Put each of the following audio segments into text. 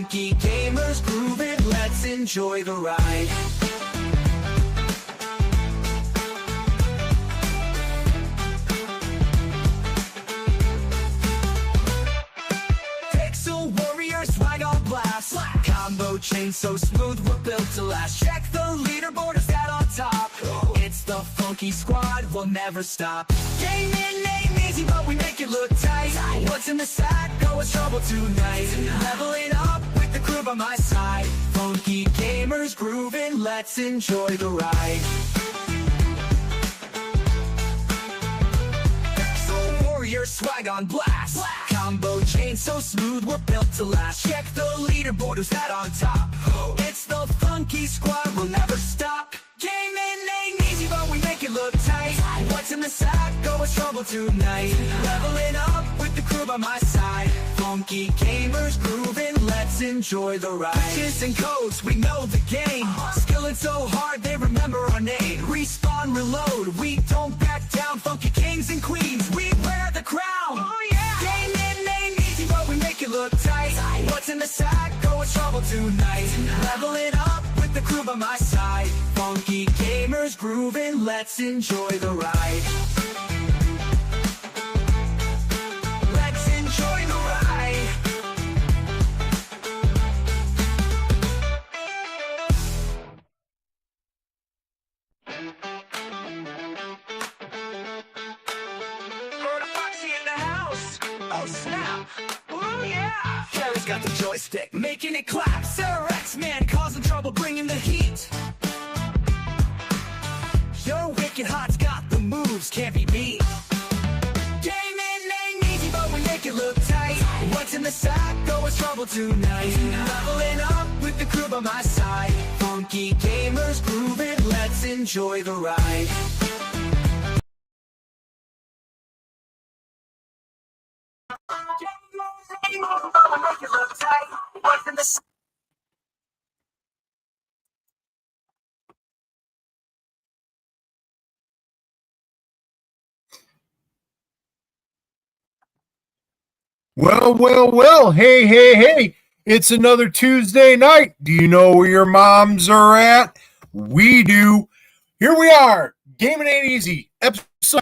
Funky gamers grooving, let's enjoy the ride. Pixel warriors, swag on blast. Combo chain so smooth, we're built to last. Check the leaderboard, is that on top? It's the funky squad, we'll never stop. Gaming ain't easy, but we make it look tight. What's in the sack? Go with trouble tonight. Leveling up with the crew by my side. Funky gamers grooving, let's enjoy the ride. Pixel warrior swag on blast. Combo chain so smooth, we're built to last. Check the leaderboard, who's that on top? It's the funky squad, we'll never stop. Gaming ain't easy, but we make it look tight. What's in the sack? Go with trouble tonight. Leveling up with the crew by my side. Funky gamers grooving, let's enjoy the ride. Pitches and codes, we know the game. Skillin' so hard, they remember our name. Respawn, reload, we don't back down. Funky kings and queens, we wear the crown. Oh yeah! Gaming ain't easy, but we make it look tight. What's in the sack? Go with trouble tonight. Leveling up with the crew by my side. Funky gamers grooving, let's enjoy the ride. Let's enjoy the ride. Lord Foxy in the house. Oh snap. Oh yeah. Jerry's got the joystick, making it clap. Sir X-Man causing trouble, bringing the heat. Your wicked hot's got the moves, can't be beat. Gaming ain't easy, but we make it look tight. What's in the sack? Go with trouble tonight. Leveling up with the crew by my side. Funky gamers grooving, let's enjoy the ride. Make it look tight. What's in the sack? Well, hey, it's another Tuesday night. Do you know where your moms are at? We do. Here we are, Gamin Ain't Easy, episode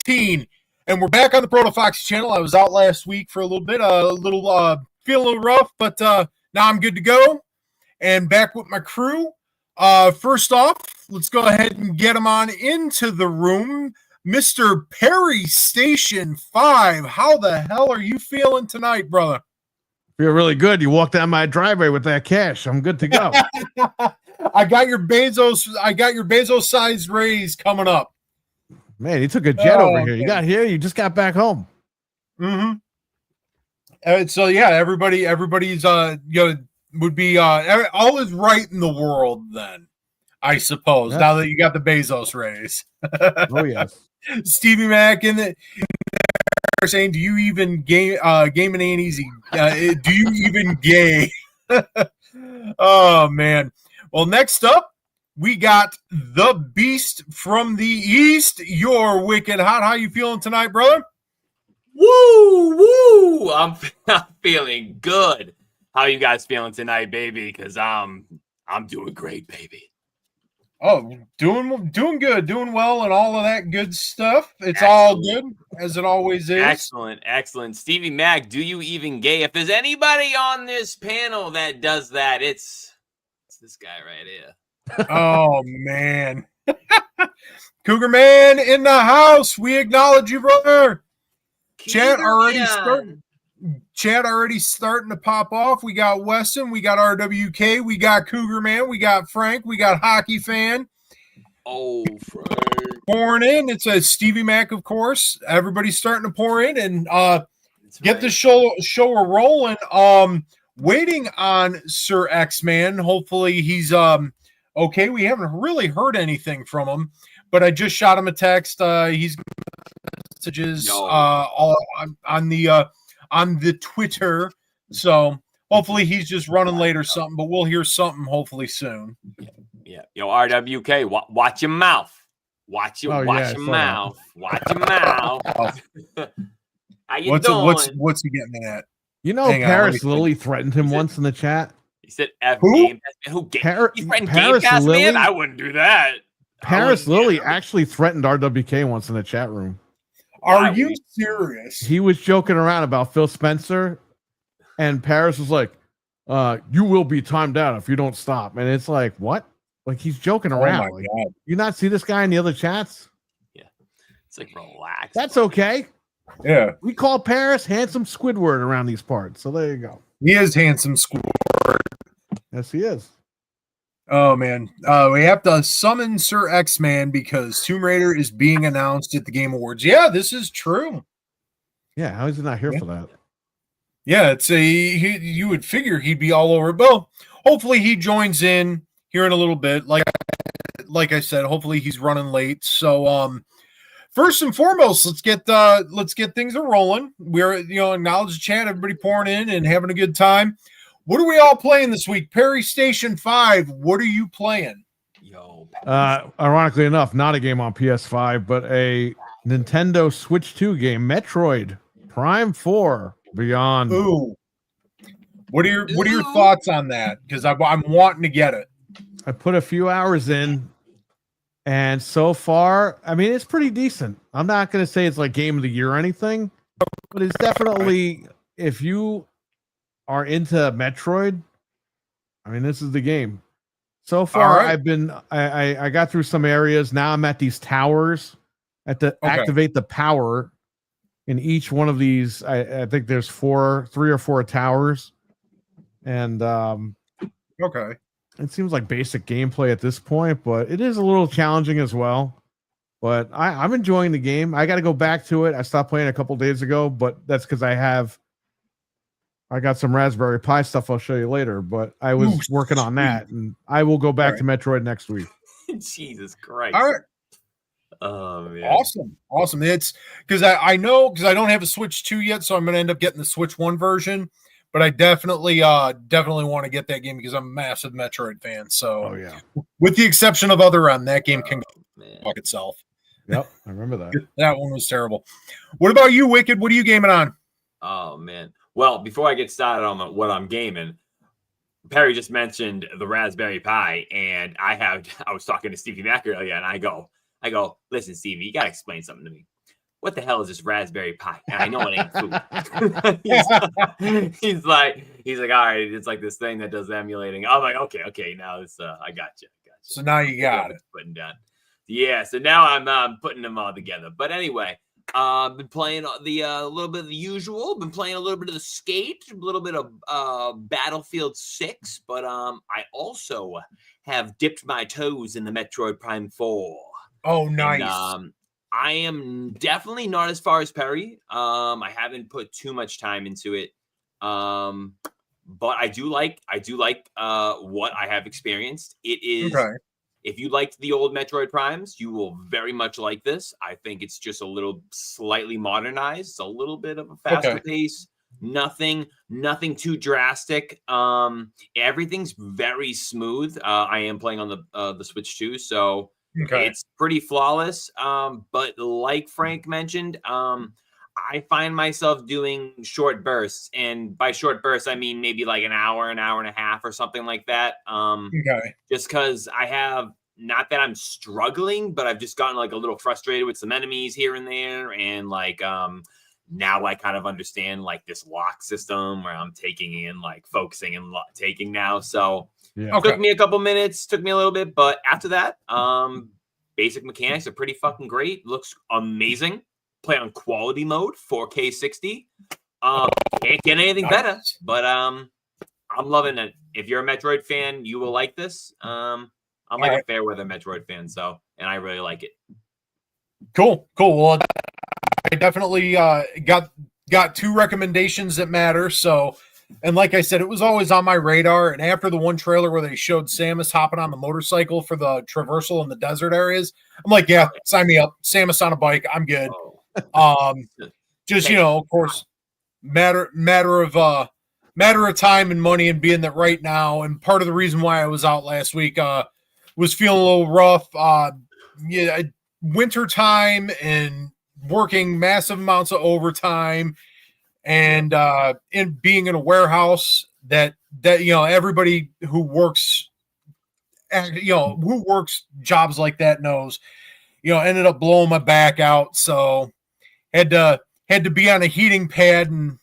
18, and we're back on the Proto Fox channel. I was out last week for a little bit, feeling a little rough, but now I'm good to go, and back with my crew. First off, let's go ahead and get them on into the room. Mr. Perry Station 5, how the hell are you feeling tonight, brother? Feel really good. You walked down my driveway with that cash. I'm good to go. I got your Bezos size raise coming up. Man, you took a jet over here. You got here, you just got back home. Mm-hmm. So yeah, everybody's would be all is right in the world then, I suppose. Now that you got the Bezos raise. Oh yes. Stevie Mac in the saying, do you even gaming ain't easy? Do you even gay? Oh man. Well, next up we got the Beast from the East. You're wicked hot. How you feeling tonight, brother? Woo! I'm feeling good. How you guys feeling tonight, baby? Because I'm doing great, baby. Oh, doing good, doing well, and all of that good stuff. It's Excellent. All good, as it always is. Excellent. Stevie Mac, do you even gay? If there's anybody on this panel that does that, it's this guy right here. Oh, man. Cougar Man in the house. We acknowledge you, brother. Chat already starting to pop off. We got Weston, we got RWK, we got Cougar Man, we got Frank, we got Hockey Fan. Oh, Frank. Pouring in. It's a Stevie Mac, of course. Everybody's starting to pour in and get the show rolling. Waiting on Sir X-Man. Hopefully he's okay. We haven't really heard anything from him, but I just shot him a text. He's messages all on the Twitter. So hopefully he's just running late or something, but we'll hear something hopefully soon. Yeah. Yo, RWK, watch your mouth. Watch your mouth. Watch your mouth. How you doing? What's he getting at? You know, Hang on, let me Paris think. Lily threatened him Is it- once in the chat. He said F Who? Game Pass. Who He threatened Game Paris Pass, Lily? man? I wouldn't do that. Paris I wouldn't- Lily actually threatened RWK once in the chat room. Are Why you would serious? He was joking around about Phil Spencer, and Paris was like, you will be timed out if you don't stop. And it's like, what? Like, he's joking Oh around. my Like, God. you not see this guy in the other chats? It's like, relax. That's bro. okay. Yeah. We call Paris handsome Squidward around these parts. So there you go. He is handsome squid. Yes, he is. Oh man. We have to summon Sir X-Man because Tomb Raider is being announced at the Game Awards. Yeah, this is true. Yeah, how is he not here Yeah. for that? Yeah, you would figure he'd be all over it. Well, hopefully he joins in here in a little bit. Like I said, hopefully he's running late. So first and foremost, let's get things rolling. We're acknowledge the chat, everybody pouring in and having a good time. What are we all playing this week? Perry Station 5. What are you playing? Yo, Ironically enough, not a game on PS5, but a Nintendo Switch 2 game, Metroid Prime 4 Beyond. Ooh. What are your thoughts on that? Because I'm wanting to get it. I put a few hours in, and so far, I mean, it's pretty decent. I'm not going to say it's like game of the year or anything, but it's definitely, if you are into Metroid, I mean, this is the game. So far, right. I got through some areas. Now I'm at these towers. Activate the power in each one of these. I think there's 3 or 4 towers, and Okay. it seems like basic gameplay at this point, but it is a little challenging as well. But I'm enjoying the game. I got to go back to it. I stopped playing a couple days ago, but that's because I got some Raspberry Pi stuff I'll show you later, but I was working on that, and I will go back to Metroid next week. Jesus Christ. All right. Oh, man. Awesome. It's because I know, because I don't have a Switch 2 yet, so I'm going to end up getting the Switch 1 version, but I definitely want to get that game because I'm a massive Metroid fan. So, with the exception of Other M, that game can fuck itself. Yep, I remember that. That one was terrible. What about you, Wicked? What are you gaming on? Oh, man. Well, before I get started on what I'm gaming, Perry just mentioned the Raspberry Pi, and I was talking to Stevie Mac earlier, and I go, listen, Stevie, you got to explain something to me. What the hell is this Raspberry Pi? And I know it ain't food. he's like, all right, it's like this thing that does emulating. I'm like, okay, now it's, I got you. So now you got it. Putting down. Yeah, so now I'm putting them all together. But anyway, been playing a little bit of the usual. Been playing a little bit of the Skate, a little bit of Battlefield 6. But I also have dipped my toes in the Metroid Prime 4. Oh, nice. And, I am definitely not as far as Perry. I haven't put too much time into it. But I do like what I have experienced. It is if you liked the old Metroid Primes, you will very much like this. I think it's just a little slightly modernized. It's a little bit of a faster pace. Nothing too drastic. Everything's very smooth. I am playing on the Switch 2, so it's pretty flawless. But like Frank mentioned, I find myself doing short bursts, and by short bursts, I mean maybe like an hour and a half or something like that. Just because I have, not that I'm struggling, but I've just gotten like a little frustrated with some enemies here and there, and like now I kind of understand like this lock system where I'm taking in like focusing and taking now. So took me a couple minutes, took me a little bit, but after that, basic mechanics are pretty fucking great. Looks amazing. Play on quality mode, 4K 60. Can't get anything better, but I'm loving it. If you're a Metroid fan, you will like this. I'm like a fair weather Metroid fan, and I really like it. Cool. Well, I definitely got 2 recommendations that matter. So, and like I said, it was always on my radar. And after the one trailer where they showed Samus hopping on the motorcycle for the traversal in the desert areas, I'm like, yeah, sign me up. Samus on a bike, I'm good. Just of course, matter of time and money, and being that right now, and part of the reason why I was out last week was feeling a little rough. Winter time and working massive amounts of overtime, and in being in a warehouse that everybody who works jobs like that knows, ended up blowing my back out, so had to be on a heating pad and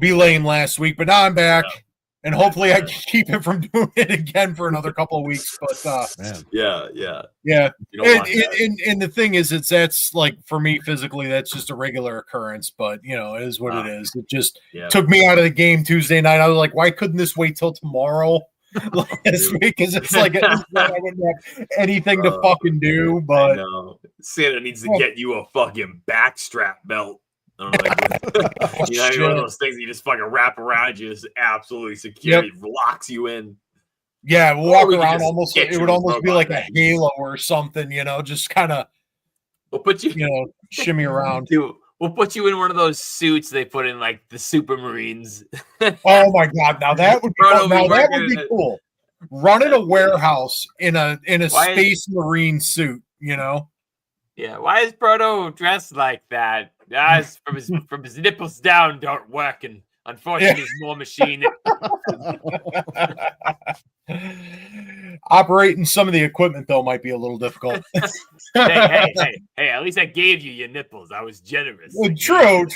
be lame last week, but now I'm back. Yeah. And hopefully I can keep it from doing it again for another couple of weeks. But yeah. And the thing is, that's like, for me physically, that's just a regular occurrence. But it is what it is. It just took me out of the game Tuesday night. I was like, why couldn't this wait till tomorrow last week? Because it's like I wouldn't have anything to fucking do. But Santa needs to get you a fucking backstrap belt. I don't know, one of those things you just fucking wrap around you, just absolutely secure. It locks you in. Yeah, walk around almost. It would almost be like a halo or something, just kind of. We'll put you, shimmy around. We'll put you in one of those suits they put in like the Super Marines. Oh my god! Now that would be cool. Running a warehouse in a Space Marine suit, Yeah, why is Proto dressed like that? Guys, from his nipples down don't work, and unfortunately, he's more machine. Operating some of the equipment though might be a little difficult. hey! At least I gave you your nipples. I was generous. Well, true.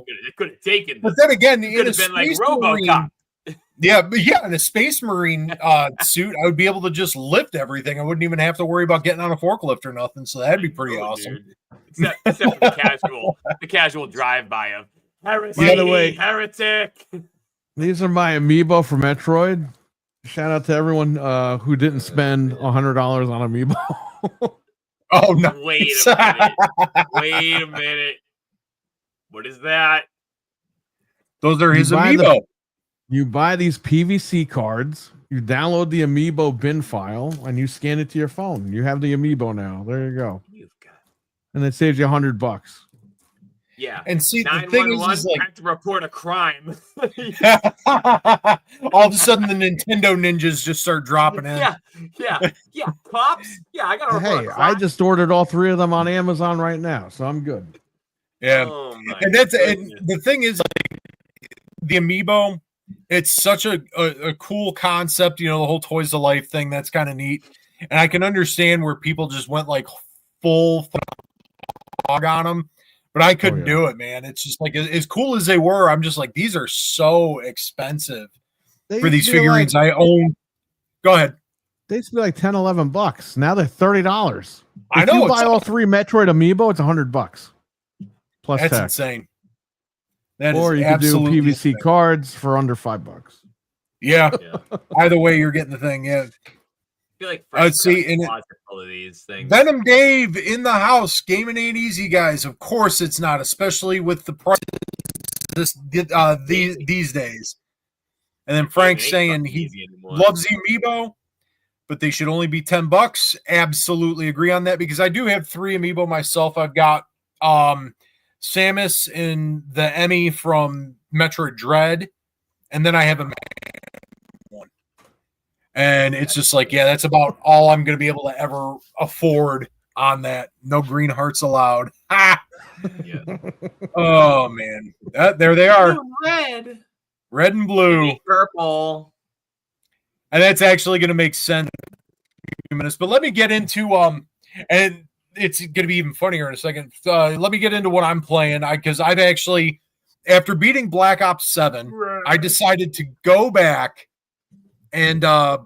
It could have taken. But then again, it could have been like RoboCop. In a Space Marine suit, I would be able to just lift everything. I wouldn't even have to worry about getting on a forklift or nothing. So that'd be pretty awesome. Except for the casual drive-by of heresy. By the way, heretic. These are my amiibo for Metroid. Shout out to everyone who didn't spend $100 on amiibo. Oh no! Wait a minute. What is that? Those are his amiibo. You buy these PVC cards, you download the amiibo bin file, and you scan it to your phone. You have the amiibo now. There you go. And it saves you $100. Yeah. And see, the thing is like, I have to report a crime. all of a sudden, the Nintendo ninjas just start dropping in. Yeah. Cops? Yeah, I got to report a crime. I just ordered all 3 of them on Amazon right now, so I'm good. Yeah. And the thing is, like, the amiibo, it's such a cool concept, the whole Toys to Life thing. That's kind of neat. And I can understand where people just went like full hog on them, but I couldn't do it, man. It's just like, as cool as they were, I'm just like, these are so expensive for these figurines I own. Go ahead. They used to be like $10, $11. Now they're $30. I know. If you buy all 3 Metroid amiibo, it's $100 plus that's tax. Insane. Or you could do PVC insane. Cards for under $5. Yeah. Either way, you're getting the thing. Yeah. I feel like let's see. In all of these things. Venom Dave in the house. Gaming ain't easy, guys. Of course it's not, especially with the prices these days. And then Frank saying he loves the amiibo, but they should only be $10. Absolutely agree on that, because I do have 3 amiibo myself. I've got Samus and the Emmy from Metroid Dread, and then I have a one. And it's just like, that's about all I'm going to be able to ever afford on that. No green hearts allowed. Ha! Yeah. Oh man, there they are. Red and blue, and purple, and that's actually going to make sense in a few minutes. But let me get into and it's going to be even funnier in a second. Let me get into what I'm playing, because I've actually, after beating Black Ops 7, I decided to go back and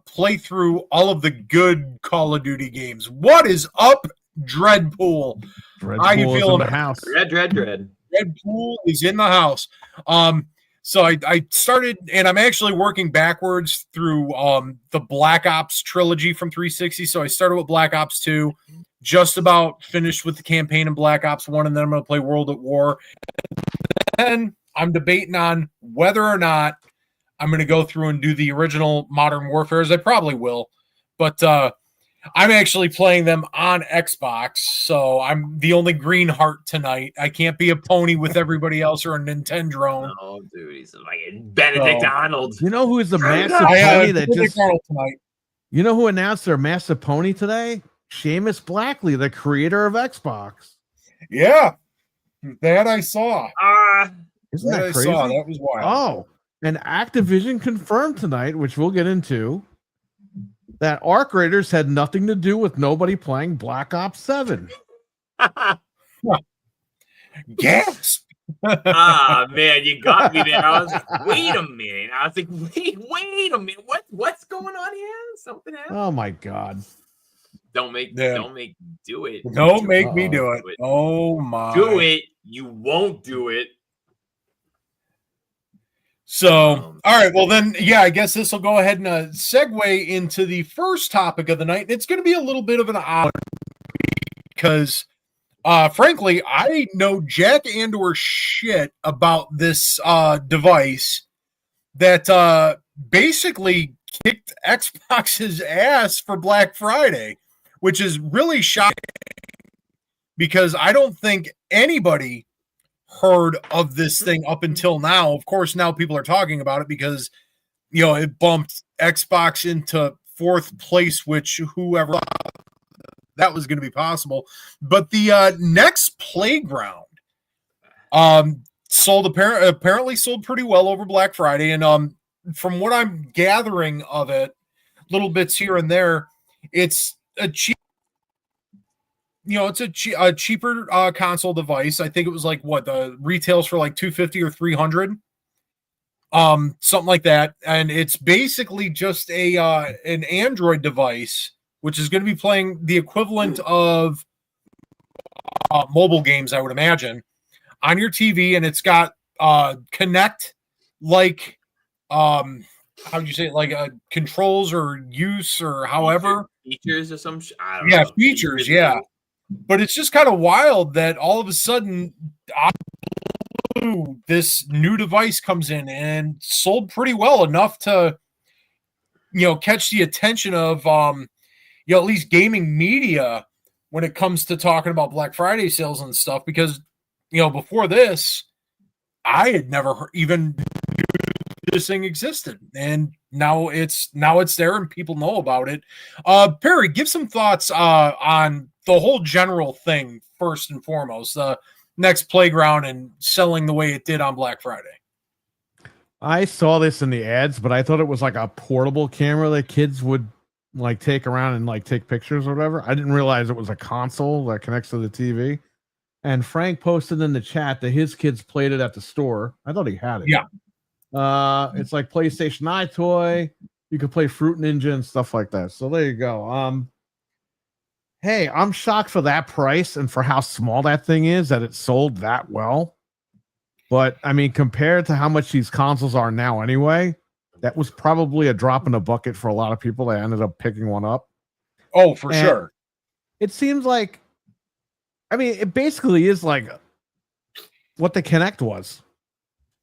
play through all of the good Call of Duty games. What is up, Dreadpool? How you feeling? In the house. Dread. Dreadpool is in the house. So I started, and I'm actually working backwards through the Black Ops trilogy from 360. So I started with Black Ops 2, just about finished with the campaign in Black Ops 1, and then I'm going to play World at War. And I'm debating on whether or not I'm going to go through and do the original Modern Warfares. I probably will, but I'm actually playing them on Xbox, so I'm the only green heart tonight. I can't be a pony with everybody else or a Nintendo. Oh, dude, he's like Benedict Arnold. You know who is the massive pony that just tonight? You know who announced their massive pony today? Seamus Blackley, the creator of Xbox. Yeah, that I saw. Isn't that I crazy? saw that was wild. Oh, and Activision confirmed tonight, which we'll get into, that Arc Raiders had nothing to do with nobody playing Black Ops 7. Gasp! Ah, man, you got me there. I was like, wait a minute. I was like, wait a minute. What's going on here? Something happened. Oh my God. Don't make me do it. Don't make me do it. Oh my. Do it. You won't do it. So, all right. Well, then, yeah, I guess this will go ahead and segue into the first topic of the night. It's going to be a little bit of an odd because, frankly, I know jack and or shit about this device that basically kicked Xbox's ass for Black Friday, which is really shocking because I don't think anybody heard of this thing up until now. Of course, now people are talking about it because, it bumped Xbox into fourth place, which whoever thought that was going to be possible. But the Nex Playground apparently sold pretty well over Black Friday. And from what I'm gathering of it, little bits here and there, it's a cheap, it's a cheaper console device. I think it was like the retails for like $250 or $300, something like that. And it's basically just an Android device, which is going to be playing the equivalent of mobile games, I would imagine, on your TV. And it's got Connect like how would you say it? Like controls or use or however features or some. I don't know. Features, yeah. But it's just kind of wild that all of a sudden this new device comes in and sold pretty well enough to, catch the attention of, at least gaming media when it comes to talking about Black Friday sales and stuff. Because, before this, I had never even knew this thing existed, and now it's there and people know about it. Perry, give some thoughts on the whole general thing first and foremost. The Nex Playground and selling the way it did on Black Friday. I saw this in the ads, but I thought it was like a portable camera that kids would like take around and like take pictures or whatever. I didn't realize it was a console that connects to the TV. And Frank posted in the chat that his kids played it at the store. I thought he had it. Yeah. It's like PlayStation Eye toy. You could play Fruit Ninja and stuff like that. So there you go. Hey, I'm shocked for that price and for how small that thing is that it sold that well. But I mean, compared to how much these consoles are now anyway, that was probably a drop in the bucket for a lot of people that ended up picking one up. Oh, for sure. It seems like, I mean, it basically is like what the Kinect was.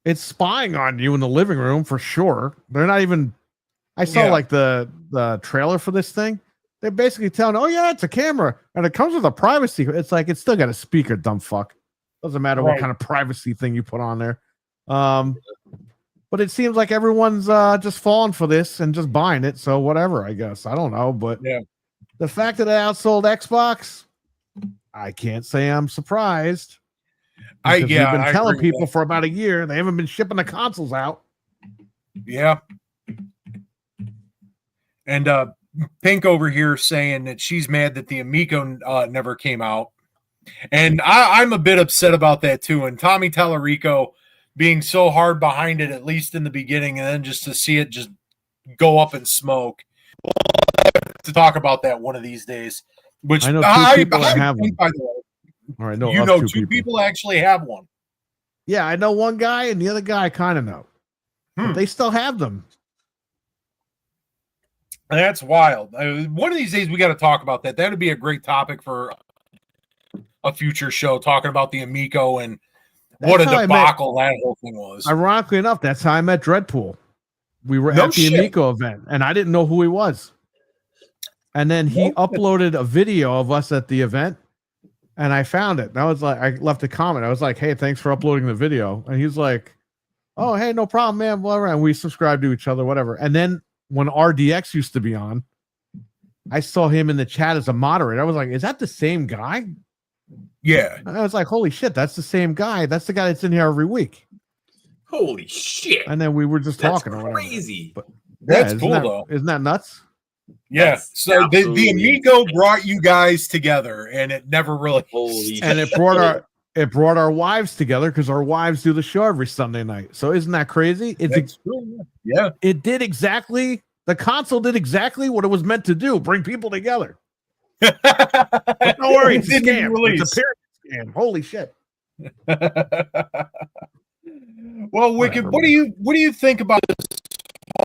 It's spying on you in the living room for sure. They're not even, I saw like the trailer for this thing. They're basically telling, oh yeah, it's a camera and it comes with a privacy. It's like, it's still got a speaker, dumb fuck. Doesn't matter what kind of privacy thing you put on there. But it seems like everyone's just falling for this and just buying it. So whatever, I guess. I don't know. But the fact that it outsold Xbox, I can't say I'm surprised. We've been telling people for about a year they haven't been shipping the consoles out. Yeah. And Pink over here saying that she's mad that the Amico never came out. And I'm a bit upset about that too. And Tommy Tallarico being so hard behind it, at least in the beginning, and then just to see it just go up in smoke. We'll have to talk about that one of these days. Which I know two people that have one. By the way. All right, no, you know, two people actually have one. Yeah, I know one guy, and the other guy I kind of know. But they still have them. That's wild. One of these days we got to talk about that. That would be a great topic for a future show, talking about the Amico and what a debacle that whole thing was. Ironically enough, that's how I met Dreadpool. We were at the Amico event, and I didn't know who he was. And then he uploaded a video of us at the event, and I found it. And I was like, I left a comment. I was like, hey, thanks for uploading the video. And he's like, oh, hey, no problem, man. Whatever. And we subscribed to each other, whatever. And then when RDX used to be on, I saw him in the chat as a moderator. I was like, is that the same guy? Yeah. And I was like, holy shit, that's the same guy. That's the guy that's in here every week. Holy shit! And then we were just That's talking or whatever. crazy. But That's isn't cool that, though. Isn't that nuts? Yeah. That's So the absolutely Amico insane. brought you guys together, and it never really. Holy And shit. it brought our wives together because our wives do the show every Sunday night. So isn't that crazy? That's true. Yeah. It did exactly. The console did exactly what it was meant to do: bring people together. But don't worry, it's a Didn't even scam. release. It's a pyramid scam. Holy shit! Well, Wicked, Whatever, what do you think about this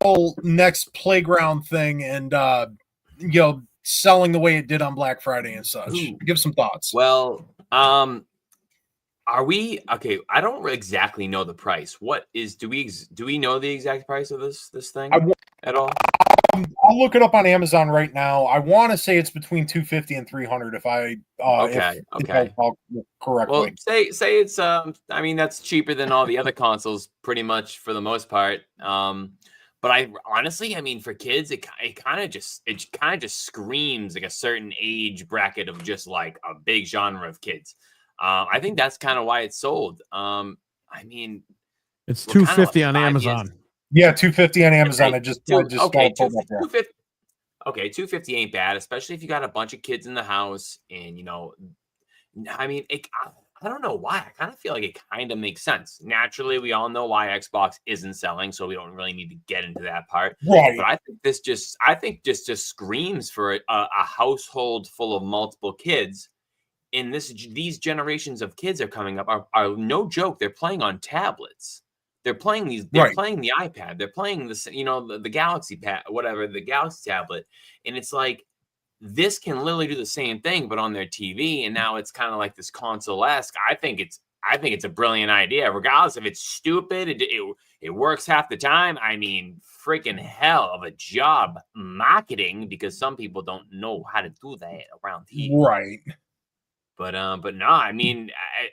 whole Nex Playground thing and selling the way it did on Black Friday and such? Ooh. Give some thoughts. Well, are we okay? I don't exactly know the price. What is do we know the exact price of this thing at all? I'll look it up on Amazon right now. I want to say it's between $250 and $300 if I Okay. correctly. Well, say it's I mean that's cheaper than all the other consoles pretty much for the most part. But I honestly, I mean, for kids, it kind of just screams like a certain age bracket of just like a big genre of kids. I think that's kind of why it's sold. I mean, it's $250 on 5 Amazon. years. Yeah, $250 on Amazon. Okay, I just okay, pulled up there. 250. Okay, 250 ain't bad, especially if you got a bunch of kids in the house, and I mean, I don't know why. I kind of feel like it kind of makes sense. Naturally, we all know why Xbox isn't selling, so we don't really need to get into that part. Right. But I think this just screams for a household full of multiple kids. And these generations of kids are coming up are no joke. They're playing on tablets. They're playing these. They're playing the iPad. They're playing this. The Galaxy Pad, whatever, the Galaxy tablet, and it's like this can literally do the same thing, but on their TV. And now it's kind of like this console-esque. I think it's a brilliant idea, regardless if it's stupid. It works half the time. I mean, freaking hell of a job marketing, because some people don't know how to do that around here. Right. But no, I mean,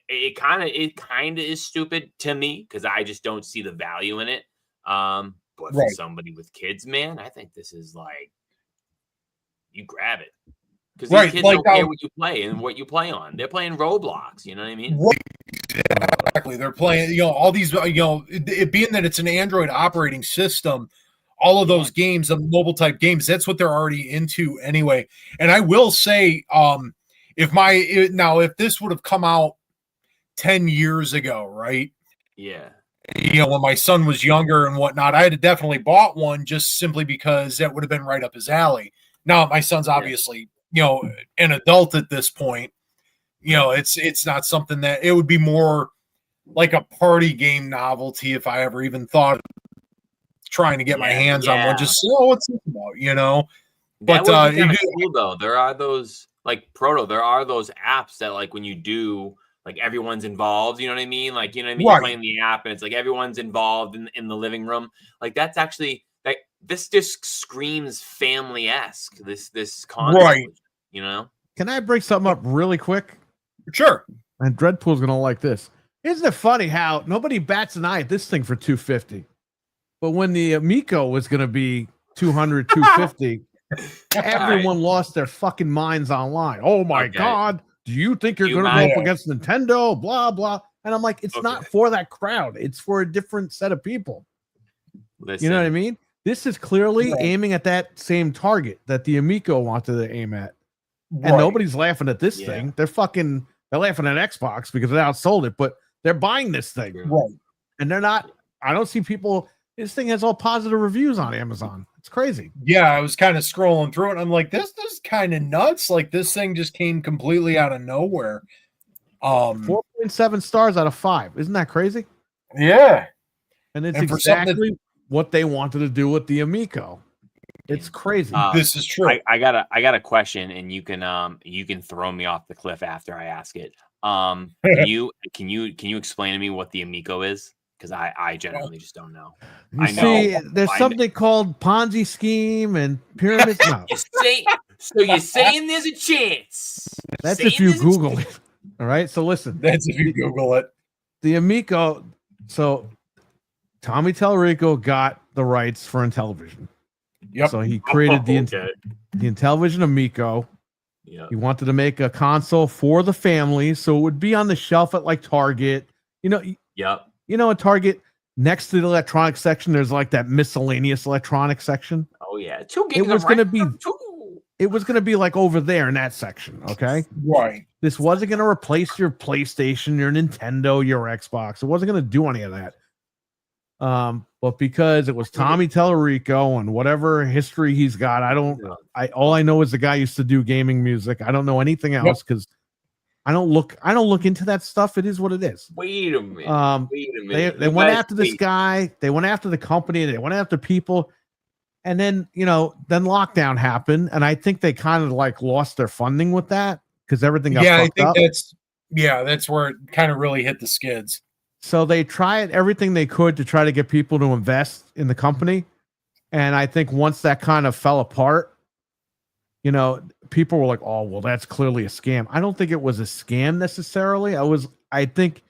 it kind of is stupid to me because I just don't see the value in it. But for somebody with kids, man, I think this is like you grab it because these kids don't care what you play and what you play on. They're playing Roblox. You know what I mean? Right. Exactly. They're playing, all these, it being that it's an Android operating system. All of those games, the mobile type games, that's what they're already into anyway. And I will say, if this would have come out 10 years ago, right? Yeah. When my son was younger and whatnot, I had definitely bought one just simply because that would have been right up his alley. Now my son's obviously, an adult at this point. It's not something that it would be more like a party game novelty if I ever even thought of trying to get my hands on one. Just what's it about, But that would be kind of cool though. There are those like there are those apps that like when you do like everyone's involved, you know what I mean? Like, You're playing the app and it's like everyone's involved in the living room. Like that's actually like this just screams family-esque. This concept, right? Can I bring something up really quick? Sure. And Dreadpool's gonna like this. Isn't it funny how nobody bats an eye at this thing for $250, but when the Amico was gonna be $200, $250, everyone lost their fucking minds online. Oh my God. Do you think you're going to go up against Nintendo? Blah, blah. And I'm like, it's not for that crowd. It's for a different set of people. You know what I mean? This is clearly aiming at that same target that the Amico wanted to aim at. And nobody's laughing at this thing. They're laughing at Xbox because they outsold it, but they're buying this thing. Right. And they're not, I don't see people, this thing has all positive reviews on Amazon. It's crazy. Yeah, I was kind of scrolling through it and I'm like, this is kind of nuts. Like this thing just came completely out of nowhere. 4.7 stars out of 5. Isn't that crazy? Yeah. And it's exactly what they wanted to do with the Amico. It's crazy. This is true. I got a question, and you can throw me off the cliff after I ask it. Can you explain to me what the Amico is? Because I generally just don't know. There's something called Ponzi scheme and pyramid. No. You're saying there's a chance. That's if you Google it. All right. So listen. That's if you Google it. The Amico. So Tommy Tallarico got the rights for Intellivision. Yep. So he created the Intellivision Amico. Yep. He wanted to make a console for the family, so it would be on the shelf at like Target. Yep. At Target, next to the electronics section, there's like that miscellaneous electronics section. Oh yeah, 2 gigs. It was going to be. Two. It was going to be like over there in that section. Okay. Right. This wasn't going to replace your PlayStation, your Nintendo, your Xbox. It wasn't going to do any of that. But because it was Tommy Tellerico and whatever history he's got, all I know is the guy used to do gaming music. I don't know anything else because I don't look into that stuff. It is what it is. Wait a minute. They went after this guy. They went after the company. They went after people. And then, then lockdown happened. And I think they kind of like lost their funding with that because everything got fucked up. That's where it kind of really hit the skids. So they tried everything they could to try to get people to invest in the company. And I think once that kind of fell apart, people were like, oh, well, that's clearly a scam. I don't think it was a scam necessarily. I think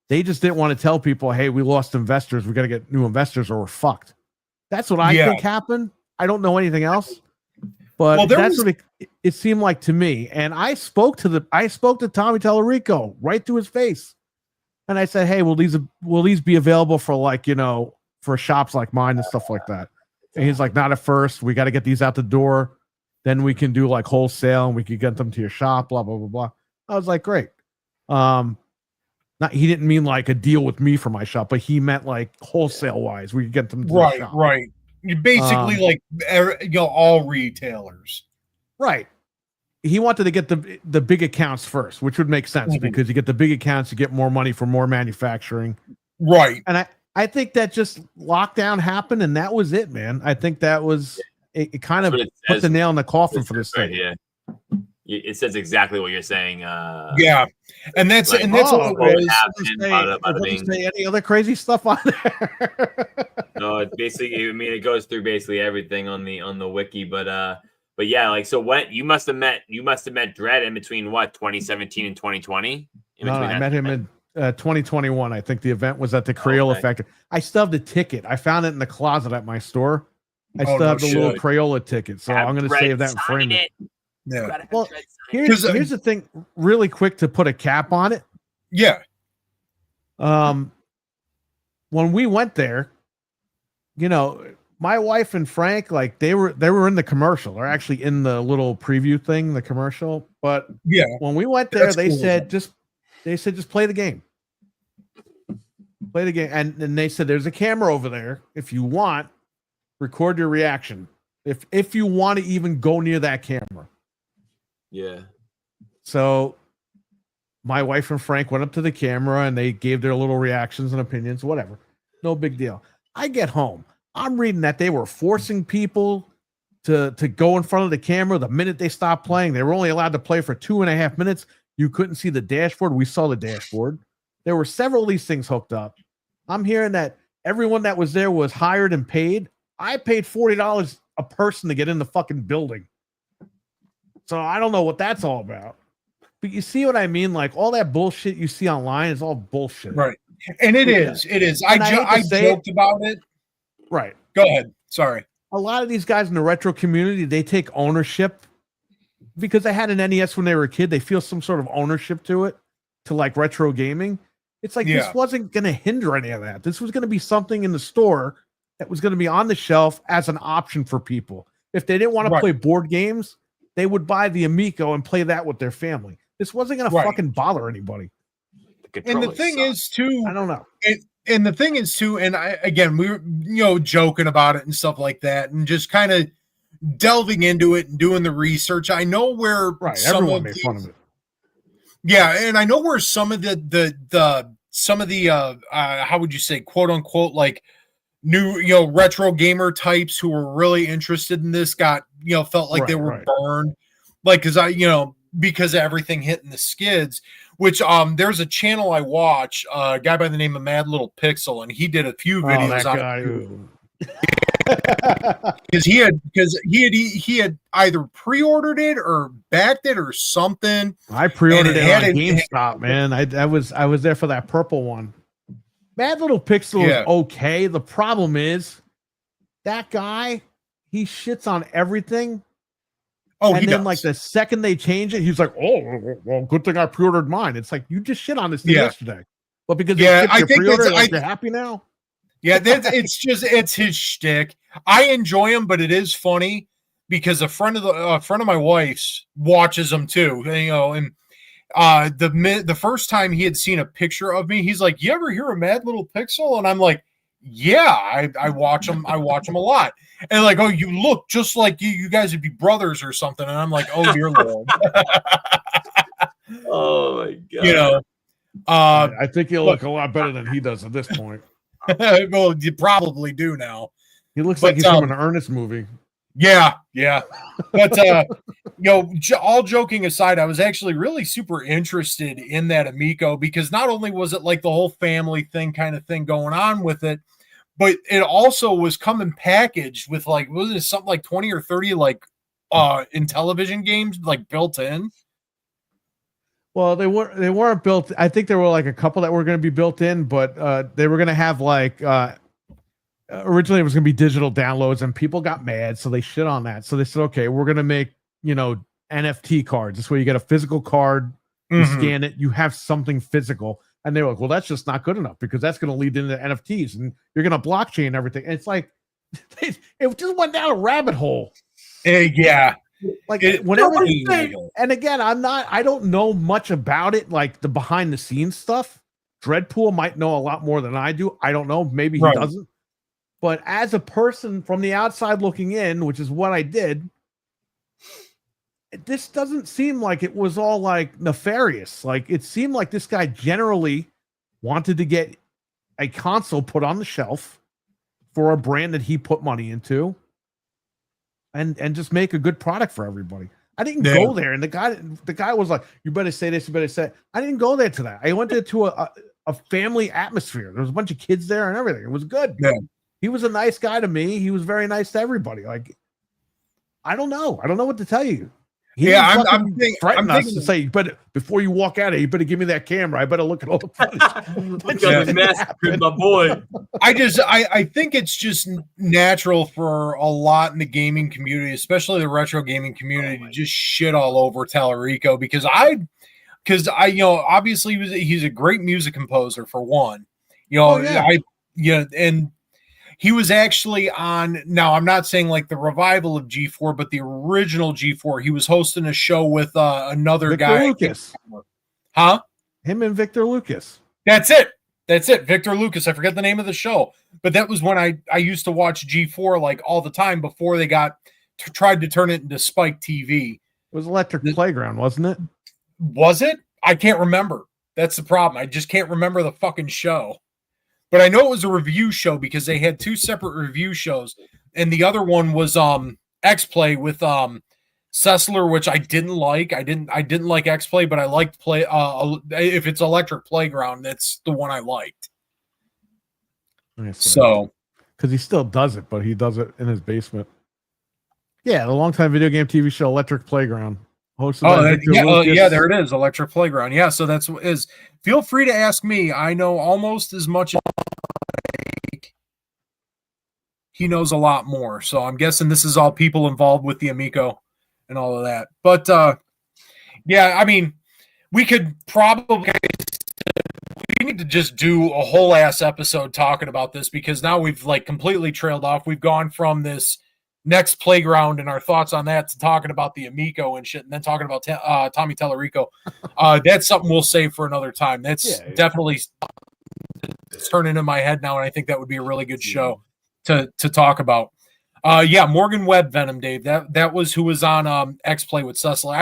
they just didn't want to tell people, hey, we lost investors. We got to get new investors or we're fucked. That's what I think happened. I don't know anything else. But that's what it seemed like to me. And I spoke to Tommy Tellerico right to his face. And I said, hey, will these be available for for shops like mine and stuff like that? And he's like, not at first. We got to get these out the door. Then we can do like wholesale and we could get them to your shop, blah, blah, blah, blah. I was like, great. He didn't mean like a deal with me for my shop, but he meant like wholesale wise. We could get them to the shop. Right. You basically all retailers. Right. He wanted to get the big accounts first, which would make sense because you get the big accounts, you get more money for more manufacturing. Right. And I think that just lockdown happened and that was it, man. I think that was it kind of put the nail in the coffin for this thing. Yeah. It says exactly what you're saying. And that's what it was. Say any other crazy stuff on there? No, it's basically. It goes through basically everything on the wiki. But yeah, like so. What you must have met Dredd in between what 2017 and 2020. No, I met him in 2021. I think the event was at the Crayola Factory. I still have the ticket. I found it in the closet at my store. I still have the little Crayola ticket, so I'm going to save that and frame it. Yeah. Well, here's the thing, really quick to put a cap on it. Yeah. When we went there, my wife and Frank, like they were in the commercial. They're actually in the little preview thing, the commercial. But when we went there, they said just play the game. Play the game. And they said there's a camera over there. If you want, record your reaction. If you want to even go near that camera. Yeah. So my wife and Frank went up to the camera and they gave their little reactions and opinions, whatever. No big deal. I get home. I'm reading that they were forcing people to go in front of the camera the minute they stopped playing. They were only allowed to play for 2.5 minutes. You couldn't see the dashboard. We saw the dashboard. There were several of these things hooked up. I'm hearing that everyone that was there was hired and paid. I paid $40 a person to get in the fucking building. So I don't know what that's all about. But you see what I mean? Like all that bullshit you see online is all bullshit. Right. And it is. I joked about it. Right. Go ahead. Sorry. A lot of these guys in the retro community, they take ownership because they had an NES when they were a kid. They feel some sort of ownership to it, to like retro gaming. It's like this wasn't going to hinder any of that. This was going to be something in the store that was going to be on the shelf as an option for people. If they didn't want to play board games, they would buy the Amico and play that with their family. This wasn't going to fucking bother anybody. And the thing is, too, I don't know. And the thing is, too, and we were, joking about it and stuff like that, and just kind of delving into it and doing the research. I know where everyone made fun of it. Yeah, and I know where some of the how would you say, quote unquote, like new, retro gamer types who were really interested in this got, felt like they were burned. Like, because of everything hitting the skids, which there's a channel I watch, a guy by the name of Mad Little Pixel, and he did a few videos on because he had either pre-ordered it or backed it or something. I pre-ordered it on GameStop, man. I was there for that purple one. Mad Little Pixel is okay. The problem is that guy, he shits on everything. Oh, and then like the second they change it, he's like, "Oh, well, good thing I pre-ordered mine." It's like you just shit on this thing yesterday, but because you pre-ordered, you're happy now. Yeah, it's his shtick. I enjoy him, but it is funny because a friend of my wife's watches him too. And the first time he had seen a picture of me, he's like, "You ever hear of Mad Little Pixel?" And I'm like, "Yeah, I watch him. I watch him a lot." And like, "Oh, you look just like you. You guys would be brothers or something." And I'm like, "Oh dear Lord." Oh my god. You know, I think he'll look a lot better than he does at this point. well, you probably do now. He looks like he's from an Ernest movie. Yeah. But all joking aside, I was actually really super interested in that Amico because not only was it like the whole family thing kind of thing going on with it, but it also was coming packaged with like, was it something like 20 or 30 like in television games like built in? Well, they weren't built. I think there were like a couple that were going to be built in, but they were going to have like originally it was going to be digital downloads, and people got mad, so they shit on that. So they said, okay, we're going to make NFT cards. This way, you get a physical card, you scan it, you have something physical. And they were like, well, that's just not good enough because that's going to lead into NFTs, and you're going to blockchain everything. And it's like it just went down a rabbit hole. Yeah. Like whenever, and again, I don't know much about it, like the behind the scenes stuff. Dreadpool might know a lot more than I do. I don't know. Maybe he doesn't. But as a person from the outside looking in, which is what I did, this doesn't seem like it was all like nefarious. Like it seemed like this guy generally wanted to get a console put on the shelf for a brand that he put money into. And just make a good product for everybody. I didn't go there, and the guy was like, "You better say this, you better say." I didn't go there to that. I went there to a family atmosphere. There was a bunch of kids there and everything. It was good. Yeah. He was a nice guy to me. He was very nice to everybody. Like, I don't know what to tell you. I'm thinking to say, but before you walk out of here, you better give me that camera. I better look at all the footage. My boy. I think it's just natural for a lot in the gaming community, especially the retro gaming community, to just shit all over Tallarico because obviously he's a great music composer for one. And he was actually on, now I'm not saying like the revival of G4, but the original G4. He was hosting a show with another Victor guy. Lucas. Huh? Him and Victor Lucas. That's it. Victor Lucas. I forget the name of the show, but that was when I used to watch G4 like all the time before they tried to turn it into Spike TV. It was Electric Playground, wasn't it? Was it? I can't remember. That's the problem. I just can't remember the fucking show. But I know it was a review show because they had two separate review shows, and the other one was X-Play with Sessler, which I didn't like. I didn't like X-Play, but I liked play. If it's Electric Playground, that's the one I liked. So, because he still does it, but he does it in his basement. Yeah, the longtime video game TV show Electric Playground. There it is, Electric Playground. Yeah, so that's what is. Feel free to ask me. I know almost as much as he knows a lot more. So I'm guessing this is all people involved with the Amico and all of that. But I mean, we could probably need to just do a whole ass episode talking about this because now we've like completely trailed off. We've gone from this Nex Playground and our thoughts on that to talking about the Amico and shit, and then talking about Tommy Tallarico. That's something we'll save for another time. That's definitely it's turning in my head now, and I think that would be a really good show to talk about. Morgan Webb Venom, Dave. That was who was on X-Play with Sessler.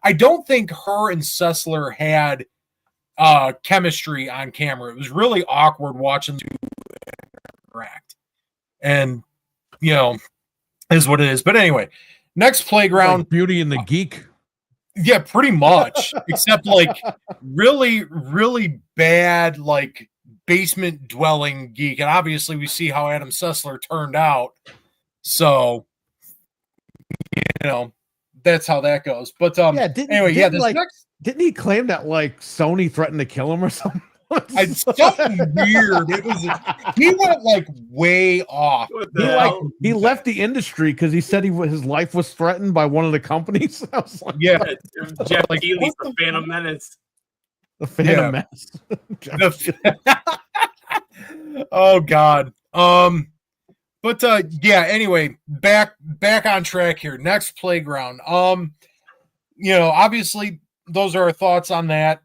I don't think her and Sessler had chemistry on camera. It was really awkward watching them interact. And is what it is. But anyway, Nex Playground. Like Beauty and the Geek. Yeah, pretty much. Except like really, really bad, like basement dwelling geek. And obviously we see how Adam Sessler turned out. So, that's how that goes. But didn't he claim that like Sony threatened to kill him or something? Something weird. He went like way off. He left the industry because he said his life was threatened by one of the companies. I was like, Jeff Keighley's the Phantom Menace. The Phantom Menace. Oh God. But yeah, anyway, back on track here. Nex Playground. Obviously those are our thoughts on that.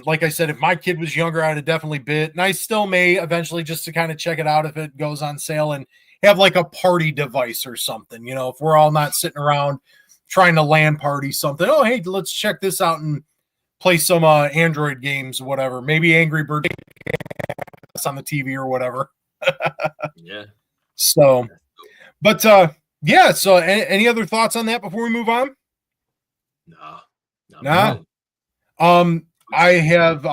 Like I said, if my kid was younger, I'd have definitely bit, and I still may eventually, just to kind of check it out if it goes on sale, and have like a party device or something. If we're all not sitting around trying to LAN party something. Oh, hey, let's check this out and play some Android games, whatever. Maybe Angry Birds on the TV or whatever. Yeah. So, but yeah. So, any other thoughts on that before we move on? No. I have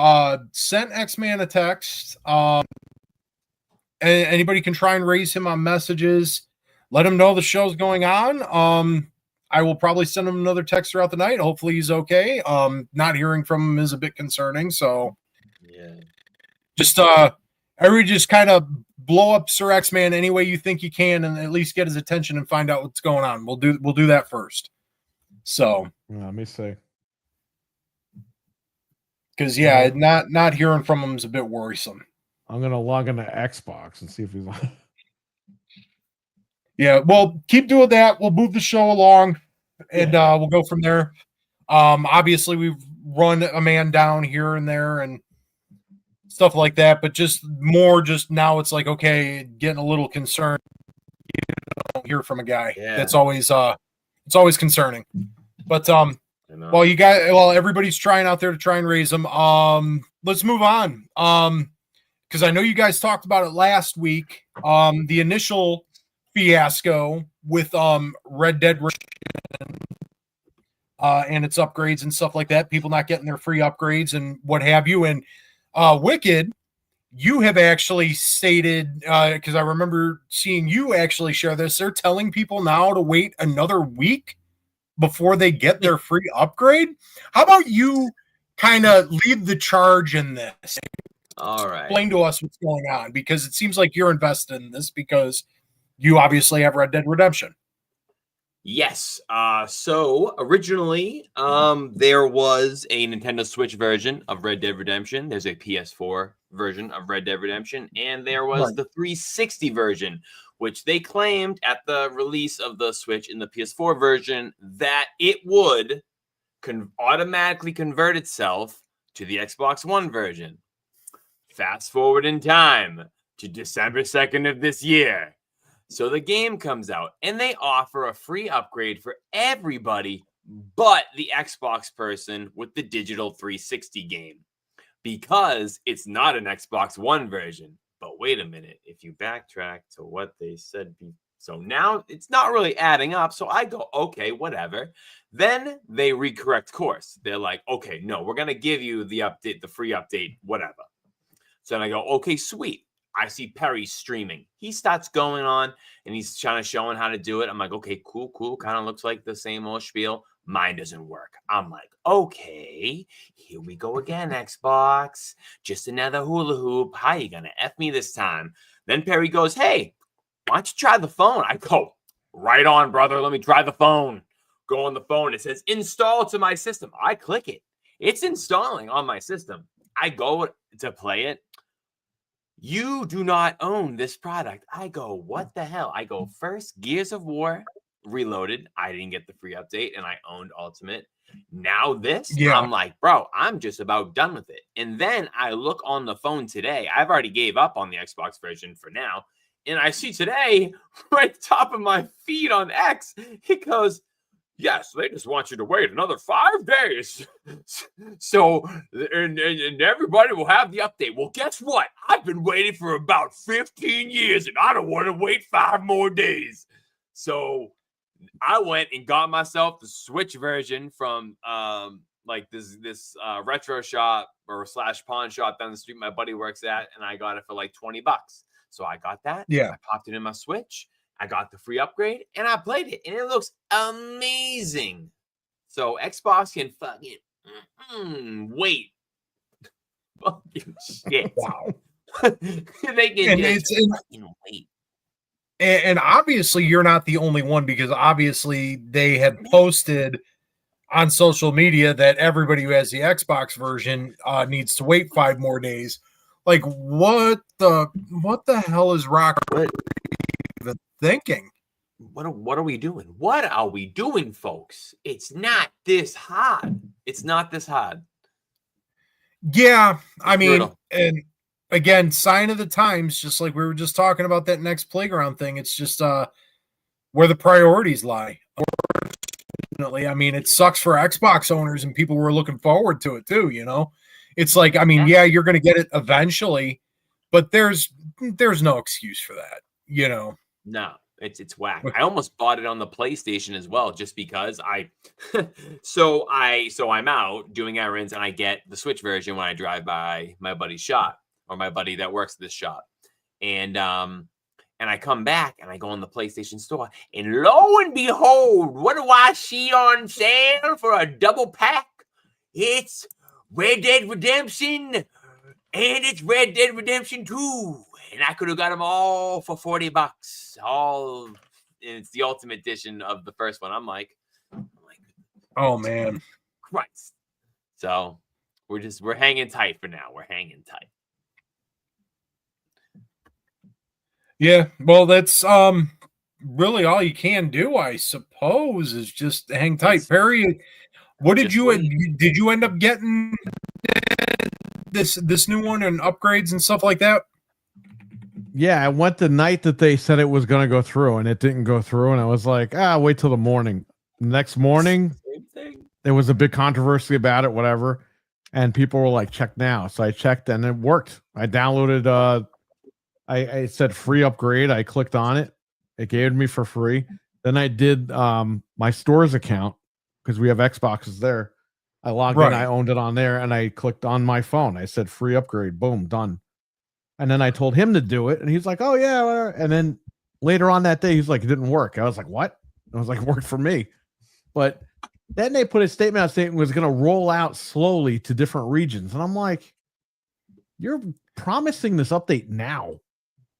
sent X-Man a text. Anybody can try and raise him on messages. Let him know the show's going on. I will probably send him another text throughout the night. Hopefully he's okay. Not hearing from him is a bit concerning. So yeah, just everybody just kind of blow up Sir X-Man any way you think you can, and at least get his attention and find out what's going on. We'll do that first. So let me see. Because yeah, not hearing from him is a bit worrisome. I'm gonna log into Xbox and see if he's on. Yeah, well, keep doing that. We'll move the show along, and we'll go from there. Obviously, we've run a man down here and there and stuff like that, but just now it's like, okay, getting a little concerned. You don't hear from a guy. Yeah. That's always it's always concerning. But while everybody's trying out there to try and raise them, let's move on. Because I know you guys talked about it last week. The initial fiasco with Red Dead and its upgrades and stuff like that, people not getting their free upgrades and what have you. And Wicked, you have actually stated, because I remember seeing you actually share this, they're telling people now to wait another week before they get their free upgrade. How about you kind of lead the charge in this? All right. Explain to us what's going on, because it seems like you're invested in this because you obviously have Red Dead Redemption. Yes. So originally, there was a Nintendo Switch version of Red Dead Redemption. There's a PS4 version of Red Dead Redemption, and there was the 360 version, which they claimed at the release of the Switch in the PS4 version that it would automatically convert itself to the Xbox One version. Fast forward in time to December 2nd of this year. So the game comes out, and they offer a free upgrade for everybody but the Xbox person with the digital 360 game, because it's not an Xbox One version. But wait a minute, if you backtrack to what they said, so now it's not really adding up. So I go, okay, whatever. Then they recorrect course. They're like, okay, no, we're going to give you the update, the free update, whatever. So then I go, okay, sweet. I see Perry streaming. He starts going on and he's trying to showing how to do it. I'm like, okay, cool. Kind of looks like the same old spiel. Mine doesn't work. I'm like, okay, here we go again, Xbox. Just another hula hoop. How you gonna F me this time? Then Perry goes, hey, why don't you try the phone? I go, right on, brother. Let me try the phone. Go on the phone. It says install to my system. I click it. It's installing on my system. I go to play it. You do not own this product. I go, what the hell? I go, first Gears of War Reloaded. I didn't get the free update and I owned Ultimate. Now this, I'm like, bro, I'm just about done with it. And then I look on the phone today. I've already gave up on the Xbox version for now. And I see today, right top of my feed on X, it goes, yes, they just want you to wait another 5 days. So, and everybody will have the update. Well, guess what? I've been waiting for about 15 years, and I don't want to wait 5 more days. So I went and got myself the Switch version from like this retro shop or / pawn shop down the street my buddy works at, and I got it for like $20. So I got that. Yeah. I popped it in my Switch. I got the free upgrade and I played it, and it looks amazing. So Xbox can fucking wait. Fucking shit. Wow. They can just fucking wait. And obviously you're not the only one, because obviously they have posted on social media that everybody who has the Xbox version needs to wait 5 more days, Like, what the hell is Rocker even thinking? What are we doing? What are we doing, folks? It's not this hard. It's not this hard. Yeah, I mean, brutal. and again, sign of the times, just like we were just talking about that Nex Playground thing. It's just where the priorities lie. Unfortunately, I mean, it sucks for Xbox owners and people who are looking forward to it too, you know. It's like, I mean, yeah, you're going to get it eventually, but there's no excuse for that, you know. No, it's whack. I almost bought it on the PlayStation as well, just because so I'm out doing errands and I get the Switch version when I drive by my buddy's shop or my buddy that works at this shop. And I come back and I go in the PlayStation store and lo and behold, what do I see on sale for a double pack? It's Red Dead Redemption and it's Red Dead Redemption 2. And I could have got them all for $40. All, and it's the ultimate edition of the first one. I'm like, oh man, Christ. So we're hanging tight for now. We're hanging tight. Yeah, well, that's really all you can do, I suppose, is just hang tight. Perry, what did you end up getting this new one and upgrades and stuff like that? Yeah, I went the night that they said it was going to go through, and it didn't go through, and I was like, wait till the morning. The next morning, there was a big controversy about it, whatever, and people were like, check now. So I checked, and it worked. I downloaded, I said free upgrade. I clicked on it. It gave it me for free. Then I did my stores account, because we have Xboxes there. I logged in, I owned it on there, and I clicked on my phone. I said free upgrade, boom, done. And then I told him to do it, and he's like, oh, yeah, whatever. And then later on that day, he's like, it didn't work. I was like, what? I was like, it worked for me. But then they put a statement out saying it was going to roll out slowly to different regions. And I'm like, you're promising this update now.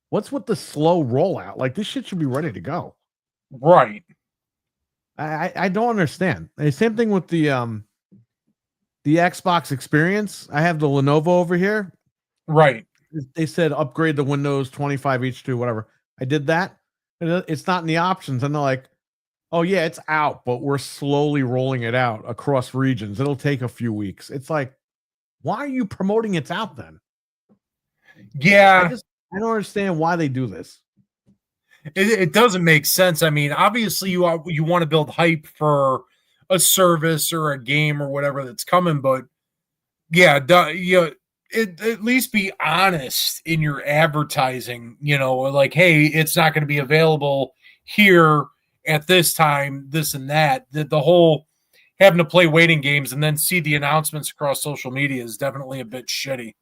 What's with the slow rollout? Like, this shit should be ready to go. Right. I don't understand. The same thing with the Xbox experience. I have the Lenovo over here. Right. They said upgrade the Windows 25 H2, whatever. I did that. And it's not in the options. And they're like, oh, yeah, it's out, but we're slowly rolling it out across regions. It'll take a few weeks. It's like, why are you promoting it's out then? Yeah. I don't understand why they do this. It doesn't make sense. I mean, obviously you want to build hype for a service or a game or whatever that's coming, but yeah, at least be honest in your advertising, you know, like, hey, it's not going to be available here at this time, this and that. The whole having to play waiting games and then see the announcements across social media is definitely a bit shitty.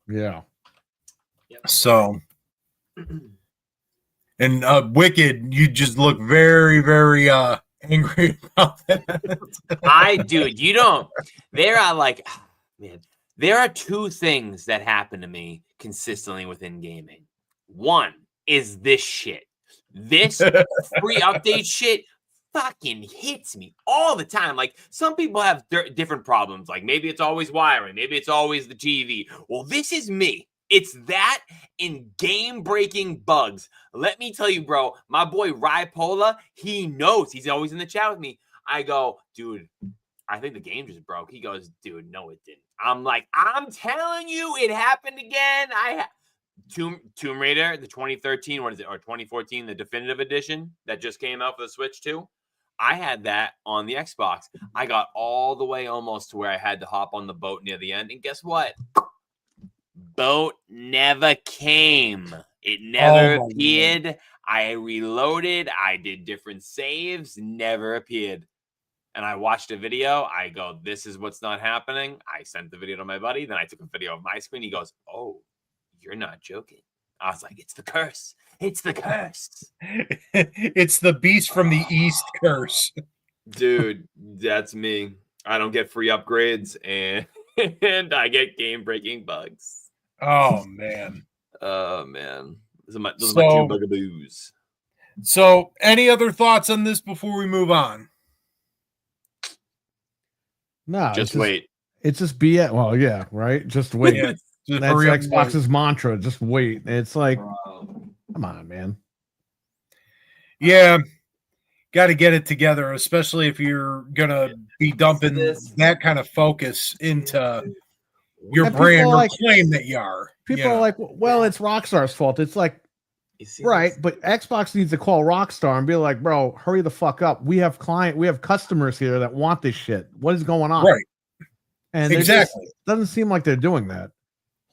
Yeah. So, and Wicked, you just look very, very angry about that. Dude, you don't. There are like, man, there are two things that happen to me consistently within gaming. One is this shit. This free update shit fucking hits me all the time. Like, some people have different problems. Like, maybe it's always wiring. Maybe it's always the TV. Well, this is me. It's that in game-breaking bugs. Let me tell you, bro, my boy Rypola, he knows. He's always in the chat with me. I go, dude, I think the game just broke. He goes, dude, no, it didn't. I'm like, I'm telling you, it happened again. Tomb Raider, the 2013, what is it, or 2014, the definitive edition that just came out for the Switch too. I had that on the Xbox. I got all the way almost to where I had to hop on the boat near the end. And guess what? Boat never came. It never appeared. Man. I reloaded. I did different saves. Never appeared. And I watched a video. I go, this is what's not happening. I sent the video to my buddy. Then I took a video of my screen. He goes, oh, you're not joking. I was like, it's the curse. It's the curse. It's the beast from the east curse. Dude, that's me. I don't get free upgrades and I get game-breaking bugs. Oh, man. Oh, man. Those are my two bugaboos. So, any other thoughts on this before we move on? No. Just wait. It's just BS. Well, yeah, right? Just wait. Yeah. Just That's hurry up and wait. Xbox's mantra. Just wait. It's like, Bro. come on, man. Yeah, got to get it together, especially if you're gonna be dumping This- that kind of focus into your And people brand are or like- claim that you are. People are like, well, it's Rockstar's fault. It's like, You see right, this? but Xbox needs to call Rockstar and be like, bro, hurry the fuck up. We have customers here that want this shit. What is going on? right, And they're exactly. just, doesn't seem like they're doing that.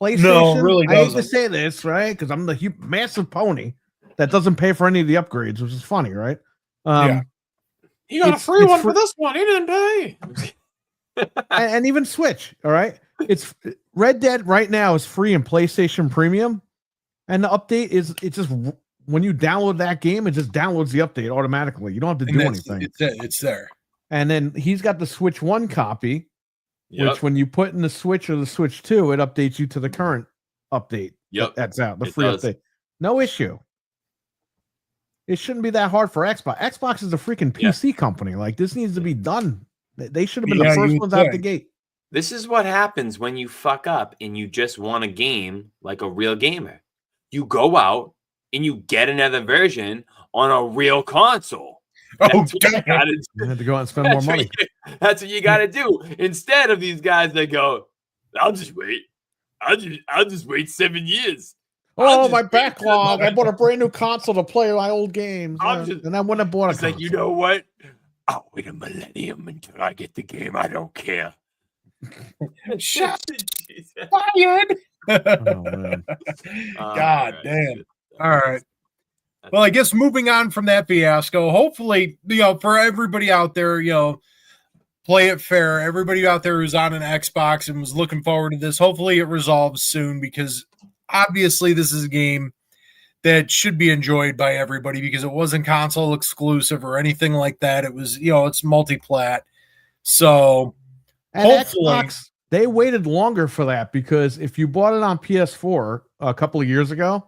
PlayStation, No, it really I hate to doesn't. say this, right? Because I'm the massive pony that doesn't pay for any of the upgrades, which is funny, right? Yeah. He got a It's- free it's one fr- for this one. He didn't pay. and even Switch, all right? It's Red Dead right now is free in PlayStation Premium, and the update is it's just when you download that game, it just downloads the update automatically. You don't have to And do that's- anything. It's there. And then he's got the Switch 1 copy, Yep. which when you put in the Switch or the Switch 2, it updates you to the current update. Yep. That's out, the It free does. update. No issue. It shouldn't be that hard for Xbox. Xbox is a freaking PC company. Like, this needs to be done. They should have been Yeah, the first you would ones out the think. gate. This is what happens when you fuck up and you just want a game like a real gamer. You go out and you get another version on a real console. Oh, That's what you God. gotta do. You had to go out and spend more That's what money. that's what you got to do. Instead of these guys that go, I'll just wait. I'll just wait 7 years. Oh, I'll just my wait backlog. I bought a brand new console to play my old games. I'm just- And I wouldn't have bought a It's like, console. you know what? I'll wait a millennium until I get the game. I don't care. Shut Jesus. fired. Oh, man. God damn. All right. That's- Well, I guess moving on from that fiasco, hopefully, for everybody out there, play it fair. Everybody out there who's on an Xbox and was looking forward to this, hopefully it resolves soon, because obviously this is a game that should be enjoyed by everybody because it wasn't console exclusive or anything like that. It was, it's multi-plat. So And hopefully- Xbox, they waited longer for that because if you bought it on PS4 a couple of years ago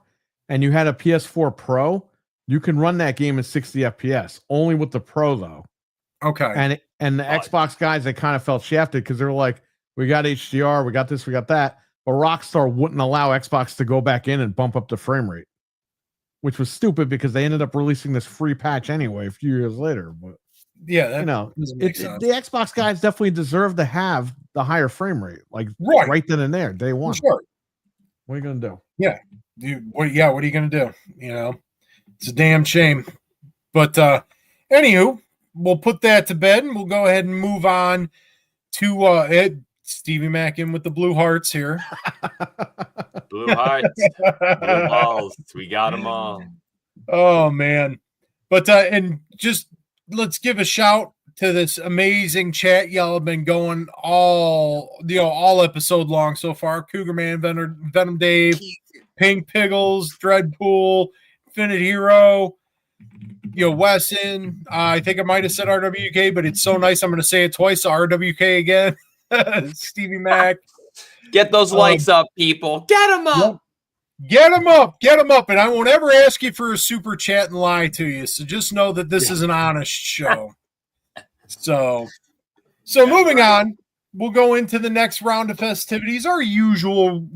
and you had a PS4 Pro, you can run that game at 60 FPS. Only with the Pro, though. okay. And the Xbox guys, they kind of felt shafted because they were like, we got HDR, we got this, we got that. But Rockstar wouldn't allow Xbox to go back in and bump up the frame rate, which was stupid because they ended up releasing this free patch anyway a few years later. But Yeah, that doesn't make the sense. Xbox guys definitely deserve to have the higher frame rate, like Right. right then and there, day one. Sure. What are you gonna do? What are you gonna do? It's a damn shame. But anywho, we'll put that to bed and we'll go ahead and move on to Stevie Mac in with the blue hearts here. Blue hearts, blue balls. We got them all. Oh man. But and just let's give a shout to this amazing chat y'all have been going all episode long so far. Cougar Man, Venom Dave, Pink Piggles, Dreadpool, Infinite Hero, Wesson. I think I might have said RWK, but it's so nice I'm gonna say it twice. RWK again. Stevie Mac. Get those likes up, people. Get them up. Get them up, and I won't ever ask you for a super chat and lie to you. So just know that this is an honest show. So moving on, we'll go into the next round of festivities. Our usual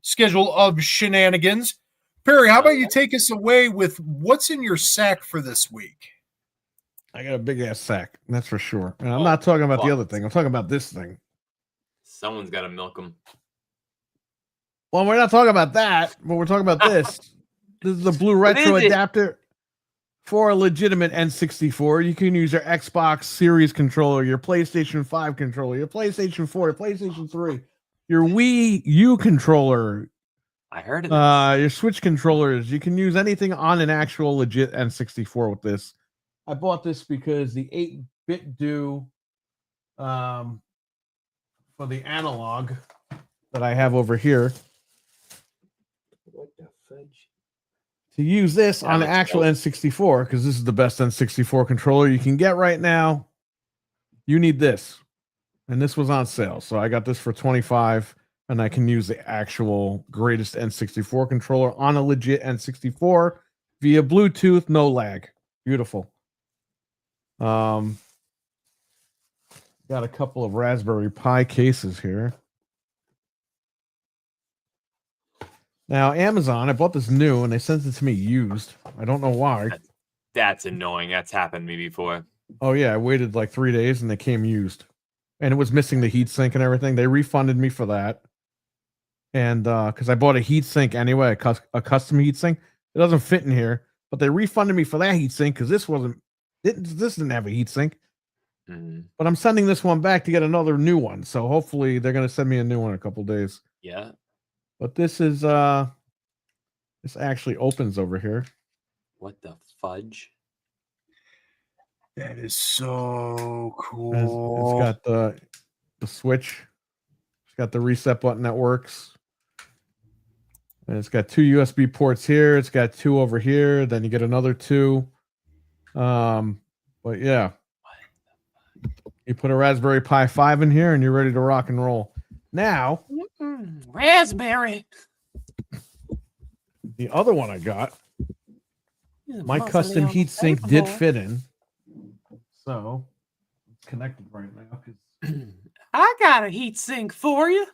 schedule of shenanigans. Perry, how about you take us away with what's in your sack for this week? I got a big ass sack, that's for sure. And I'm not talking about the other thing. I'm talking about this thing. Someone's got to milk them. Well, we're not talking about that, but we're talking about this. This is the blue retro is it? adapter for a legitimate N64. You can use your Xbox Series controller, your PlayStation 5 controller, your PlayStation 4, your PlayStation 3, your Wii U controller, I heard of this. your Switch controllers. You can use anything on an actual legit N64 with this. I bought this because the 8-bit do for the analog that I have over here, What the fudge? to use this Yeah, on the that's actual cool. N64, because this is the best N64 controller you can get right now. You need this. And this was on sale. So I got this for $25, and I can use the actual greatest N64 controller on a legit N64 via Bluetooth, no lag. Beautiful. Got a couple of Raspberry Pi cases here. Now, Amazon, I bought this new and they sent it to me used. I don't know why. That's annoying. That's happened to me before. Oh, yeah. I waited like 3 days and they came used. And it was missing the heat sink and everything. They refunded me for that. And because I bought a heat sink anyway, a custom heat sink. It doesn't fit in here, but they refunded me for that heat sink because this didn't have a heat sink. Mhm. But I'm sending this one back to get another new one. So hopefully they're going to send me a new one in a couple days. Yeah. But this is this actually opens over here. What the fudge? That is so It's cool. got the switch. It's got the reset button that works. And it's got 2 USB ports here. It's got 2 over here. Then you get another 2. But yeah. You put a Raspberry Pi 5 in here and you're ready to rock and roll. Now, Raspberry. the other one I got, my custom heat sink did fit in. So, it's connected right now. I got a heat sink for you.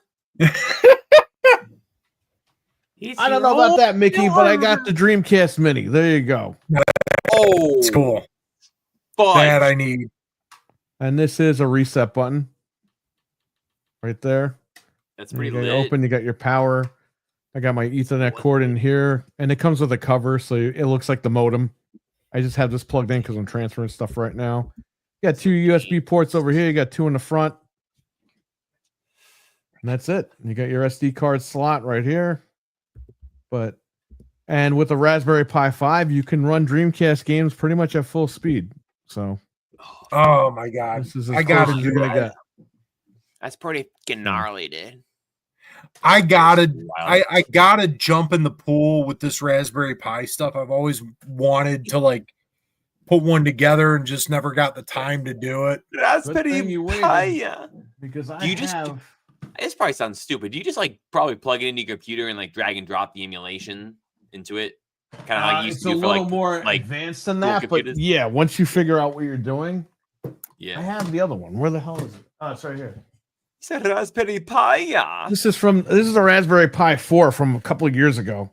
I don't know about that, Mickey, but I got the Dreamcast Mini. There you go. Oh, It's cool. fudge. That I need. And this is a reset button. Right there. That's And pretty you got lit. open, you got your power. I got my Ethernet cord in here, and it comes with a cover, so it looks like the modem. I just have this plugged in because I'm transferring stuff right now. You got 2 USB ports over here. You got 2 in the front. And that's it. You got your SD card slot right here. And with the Raspberry Pi 5, you can run Dreamcast games pretty much at full speed. So Oh my god. this is as I close gotta as you're do gonna that. get. That's pretty fucking gnarly, dude. I gotta Wild. I gotta jump in the pool with this Raspberry Pi stuff. I've always wanted to like put one together and just never got the time to do it. Good thing you waited. Pi. Because I Do you just- have This probably sounds stupid. Do you just like probably plug it into your computer and like drag and drop the emulation into it? Kind of like you used it's to a do for little like more like advanced than dual that, but computers. yeah, once you figure out what you're doing, I yeah. have the other one. Where the hell is it? Oh, it's right here. It's a Raspberry Pi. This is a Raspberry Pi 4 from a couple of years ago.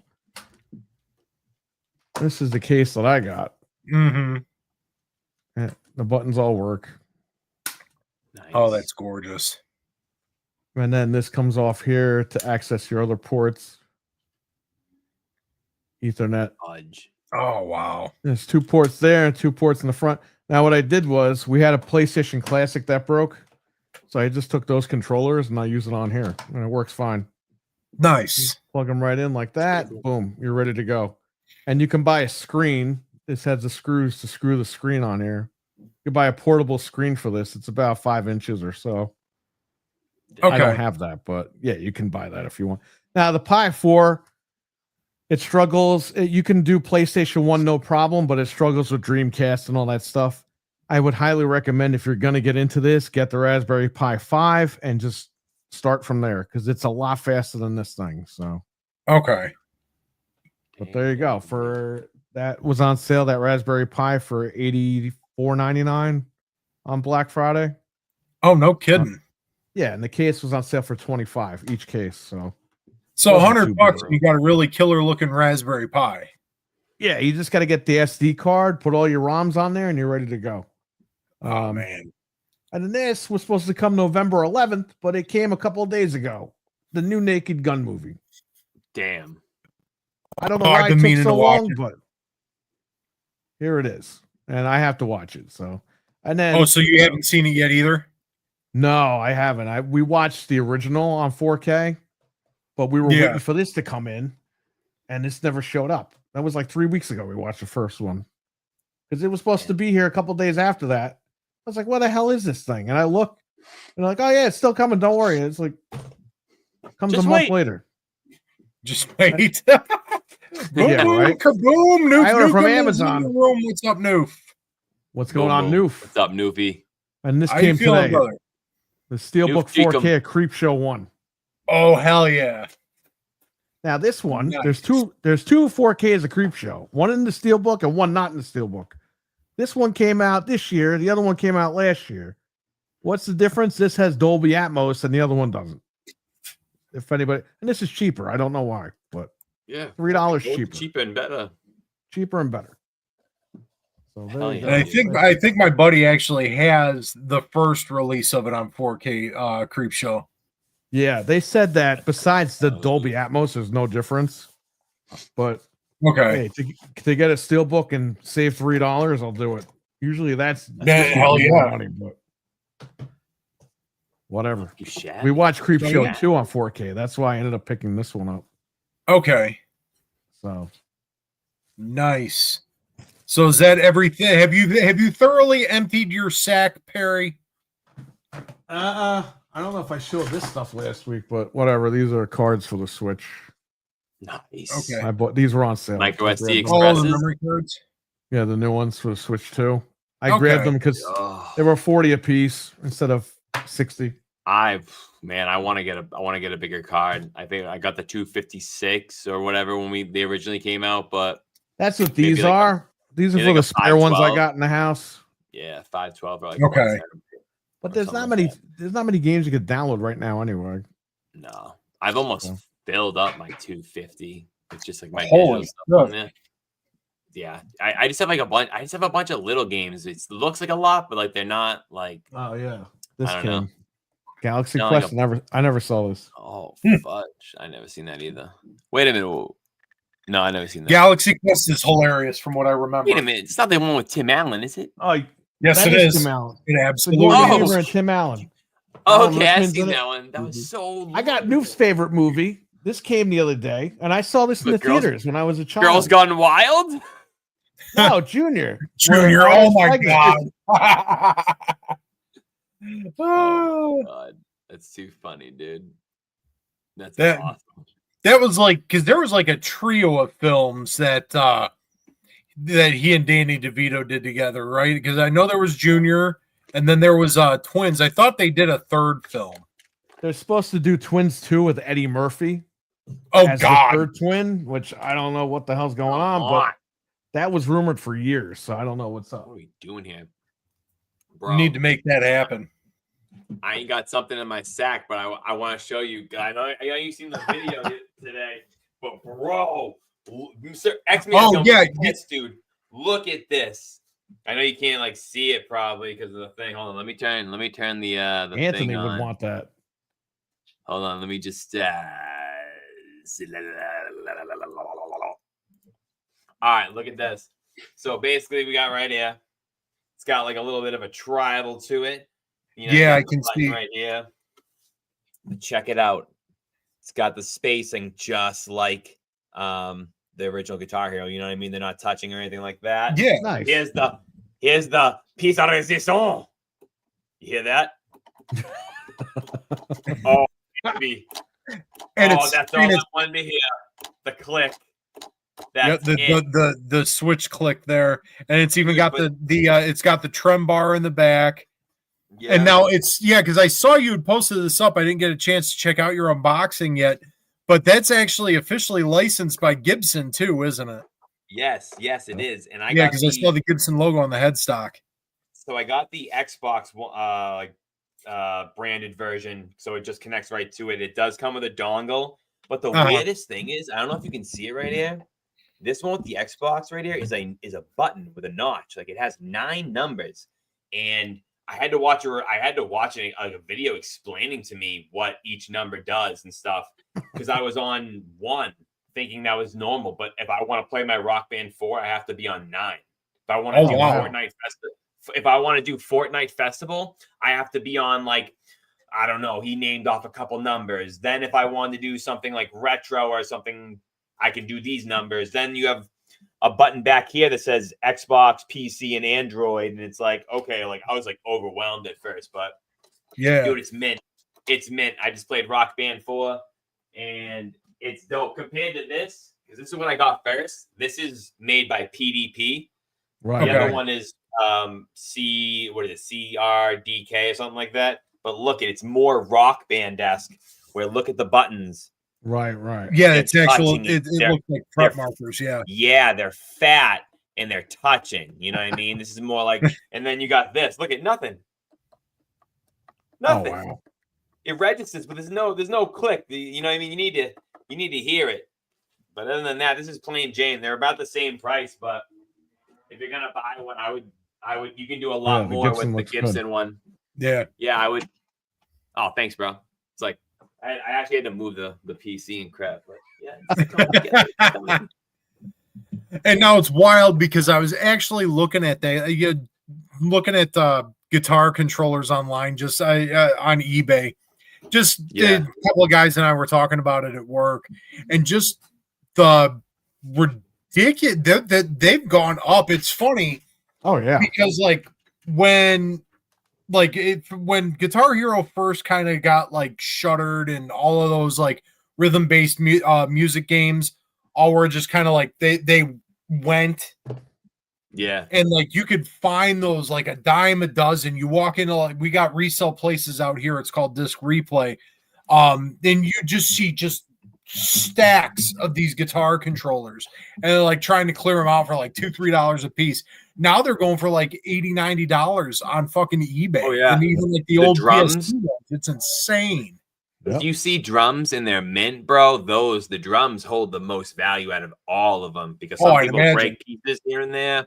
This is the case that I got. Mm-hmm. Yeah, the buttons all work. Nice. Oh, that's gorgeous. And then this comes off here to access your other ports. Ethernet. fudge. Oh wow. There's 2 ports there and 2 ports in the front. Now, what I did was we had a PlayStation Classic that broke. So I just took those controllers and I use it on here. And it works fine. Nice. Plug them right in like that. Boom. You're ready to go. And you can buy a screen. This has the screws to screw the screen on here. You can buy a portable screen for this. It's about 5 inches or so. Okay. I don't have that, but yeah, you can buy that if you want. Now, the Pi 4, it struggles. You can do PlayStation 1 no problem, but it struggles with Dreamcast and all that stuff. I would highly recommend if you're going to get into this, get the Raspberry Pi 5 and just start from there because it's a lot faster than this thing. So, Okay. but there you go. For that was on sale, that Raspberry Pi for $84.99 on Black Friday. Oh, no kidding. Yeah, and the case was on sale for $25 each case. So So wasn't too $100 bucks, bad. you got a really killer looking Raspberry Pi. yeah, you just got to get the SD card, put all your ROMs on there, and you're ready to go. Oh man. And then this was supposed to come November 11th, but it came a couple of days ago. The new Naked Gun movie. Damn. I don't know Oh, why I've it been took meaning so to watch long, it. but here it is, and I have to watch it. So, and then Oh, so you haven't seen it yet either? no, I haven't. We watched the original on 4K, but we were Yeah. waiting for this to come in, and this never showed up. That was like 3 weeks ago. We watched the first one because it was supposed to be here a couple days after that. I was like, "What the hell is this thing?" And I look, and like, "Oh yeah, it's still coming. Don't worry." It's like comes Just a month wait. later. Just wait. Yeah, Boom, right. kaboom, Noof, I ordered Noof from in the Amazon. room. What's up, Noof? What's going on, Noof? What's up, Noofy? And this How you came feeling, today. brother? The Steelbook Noof Geekum. 4K Creep Show 1. Oh, hell yeah. Now this one, Nice. there's two 4Ks of Creep Show. One in the Steelbook and one not in the Steelbook. This one came out this year. The other one came out last year. What's the difference? This has Dolby Atmos and the other one doesn't. If anybody, and this is cheaper. I don't know why, but Yeah, $3 Gold cheaper. cheaper and better. Cheaper and better. So there Hell you yeah. go. And I think my buddy actually has the first release of it on 4K Creep Show. Yeah, they said that besides the Dolby Atmos, there's no difference. But Okay. hey, to get a steelbook and save $3, I'll do it. Usually that's Hell more yeah. money, but whatever. You shat. We watched Creep So, Show yeah. 2 on 4K. That's why I ended up picking this one up. Okay. So Nice. So is that everything? Have you thoroughly emptied your sack, Perry? I don't know if I showed this stuff last week, but whatever. These are cards for the Switch. Nice. Okay. I bought these were on sale. Micro I SD grabbed them. All the Expresses. memory cards. Yeah, the new ones for the Switch 2. I Okay. grabbed them because Oh, they were 40 a piece instead of 60. I want to get a bigger card. I think I got the 256 or whatever when they originally came out, but That's what Maybe these like a- are. These are maybe for like the a spare ones I 512. got in the house. yeah, 512 are like Okay. 170. But Or there's something not like many. that. There's not many games you could download right now anyway. No, I've almost So. filled up my 250 with just like my Holy digital stuff shit. on there. Yeah, I just have like a bunch. I just have a bunch of little games. It looks like a lot, but like they're not like. Oh yeah, this I don't know. came. Galaxy Not like Quest. I never saw this. Oh Hmm. fudge! I never seen that either. Wait a minute. Whoa. No, I never seen that. Galaxy Quest is hilarious from what I remember. Wait a minute. It's not the one with Tim Allen, is it? Oh, Yes, that it is. Tim Allen. It Sigourney absolutely Oh. is. Weaver and Tim Allen. Oh, Alan okay, I Rickman's seen in it. that one. That was so. I got long Noof's ago. favorite movie. This came the other day, and I saw this in But the Girls- theaters when I was a child. Girls Gone Wild. No, Junior. Junior, Where oh Arnold's my pregnant. god. Oh god, that's too funny, dude. That's That- awesome. That was like because there was like a trio of films that he and Danny DeVito did together, right? Because I know there was Junior, and then there was Twins. I thought they did a third film. They're supposed to do Twins 2 with Eddie Murphy Oh as God! the third twin, which I don't know what the hell's going on, Come but that was rumored for years, so I don't know what's up. What are we doing here, You bro? need to make that happen. I ain't got something in my sack, but I want to show you. I know you've seen the video today, but bro, Mr. X-Men, Oh, yeah. yes, dude, look at this. I know you can't like see it probably because of the thing. Hold on, let me turn the Anthony thing would on. want that. Hold on, let me just. All right, look at this. So basically, we got right here. It's got like a little bit of a tribal to it. You know, you Yeah, got I the can button see. right here. Check it out. It's got the spacing just like the original Guitar Hero. You know what I mean? They're not touching or anything like that. Yeah, Nice. Here's the piece de resistance. You hear that? Oh, baby. and That's all I wanted to hear. The click. That's it. the switch click there, and it's even Dude, got but- the it's got the trem bar in the back. Yeah. And now it's because I saw you had posted this up. I didn't get a chance to check out your unboxing yet, but that's actually officially licensed by Gibson too, isn't it? yes, it is. And I Yeah, got because I saw the Gibson logo on the headstock. So I got the Xbox branded version, so it just connects right to it. It does come with a dongle, but the weirdest thing is, I don't know if you can see it right here. This one with the Xbox right here is a button with a notch. Like it has 9 numbers, and I had to watch a video explaining to me what each number does and stuff because I was on 1 thinking that was normal, but if I want to play my Rock Band 4, I have to be on 9. If I want to do wow. Fortnite Festival, I have to be on like, I don't know, he named off a couple numbers. Then if I wanted to do something like retro or something, I can do these numbers. Then you have a button back here that says Xbox, PC, and Android. And it's like, okay, like I was like overwhelmed at first, but Yeah, dude, it's mint. It's mint. I just played Rock Band 4 and it's dope compared to this, because this is what I got first. This is made by PDP. Right. The Okay. other one is CRDK or something like that. But look, it's more Rock Band-esque. Where look at the buttons. Right. Right. yeah, They're it's actual. touching It it. looks like fret they're- markers. Yeah, Yeah, they're fat and they're touching. You know what I mean? This is more like. And then you got this. Look at nothing. Oh Nothing. wow. It registers, but there's no click. You know what I mean? You need to hear it. But other than that, this is plain Jane. They're about the same price, but if you're gonna buy one, I would. You can do a lot the more Gibson with the looks Gibson one. Yeah. Yeah, I would. Oh, thanks, bro. It's like I actually had to move the PC and crap, but yeah. It's coming. And now it's wild because I was actually looking at guitar controllers online, just on eBay. Just a couple of guys and I were talking about it at work, and just the ridiculous that they've gone up. It's funny. Oh yeah, because like when Guitar Hero first kind of got like shuttered and all of those like rhythm based music games all were just kind of like they went. Yeah. And like you could find those like a dime a dozen. You walk into like we got resale places out here. It's called Disc Replay. Then you just see just stacks of these guitar controllers and they're like trying to clear them out for like $2-3 a piece. Now they're going for like $80-$90 on fucking eBay. Oh, yeah. And even like the old drums. PSP ones, it's insane. Yep. If you see drums in their mint, bro, the drums hold the most value out of all of them because some people break pieces here and there.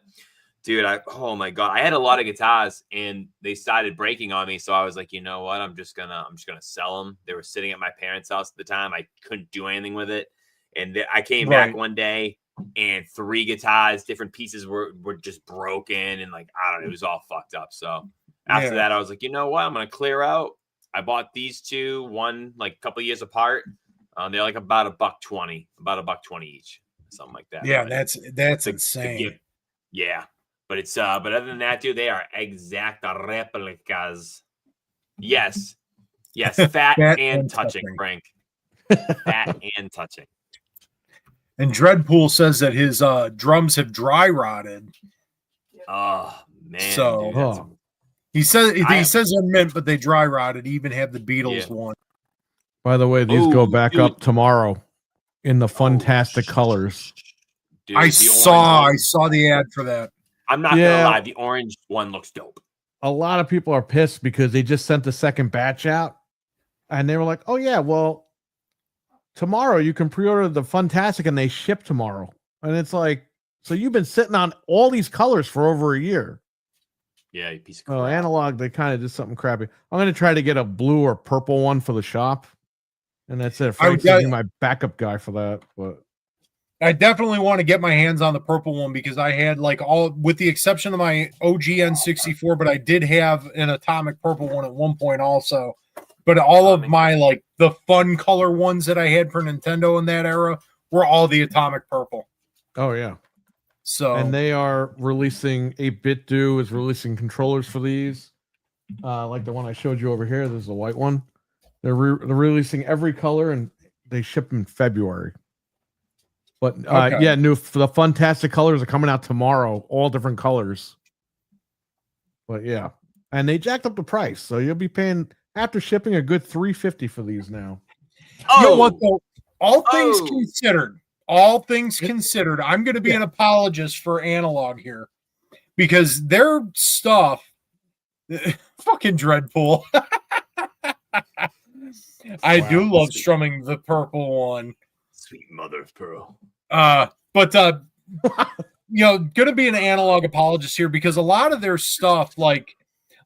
Dude, oh my God. I had a lot of guitars and they started breaking on me. So I was like, you know what? I'm just gonna sell them. They were sitting at my parents' house at the time. I couldn't do anything with it. And I came back one day and 3 guitars, different pieces were just broken and like, I don't know, it was all fucked up. So after that, I was like, you know what? I'm gonna clear out. I bought these 2, one like a couple of years apart. They're like about $120 each, something like that. Yeah, but that's insane. Yeah, but it's but other than that, dude, they are exact replicas. Yes, fat and touching, Frank. Fat and touching. And Dreadpool says that his drums have dry rotted. Oh man! So dude, he says they're mint, but they dry rotted. Even have the Beatles one. By the way, these go back up tomorrow in the fantastic colors. Dude, I saw the ad for that. I'm not gonna lie, the orange one looks dope. A lot of people are pissed because they just sent the second batch out, and they were like, "Oh yeah, well, tomorrow you can pre-order the Fantastic, and they ship tomorrow." And it's like, so you've been sitting on all these colors for over a year. Yeah, you piece of crap. Oh, Analog, they kind of did something crappy. I'm going to try to get a blue or purple one for the shop, and that's it. Frank's be my backup guy for that. But I definitely want to get my hands on the purple one because I had like all, with the exception of my OG N64, but I did have an atomic purple one at one point also. But all of my like the fun color ones that I had for Nintendo in that era were all the atomic purple. Oh yeah. So, and they are releasing 8-Bit Do is releasing controllers for these, like the one I showed you over here. There's a white one. They're releasing every color, and they ship in February. But the Fantastic colors are coming out tomorrow, all different colors. But yeah, and they jacked up the price, so you'll be paying after shipping a good $350 for these now. You know what, though? All things considered. All things considered, I'm going to be an apologist for Analog here because their stuff, fucking Dreadpool. I do love strumming the purple one. Sweet mother of pearl. But going to be an Analog apologist here because a lot of their stuff, like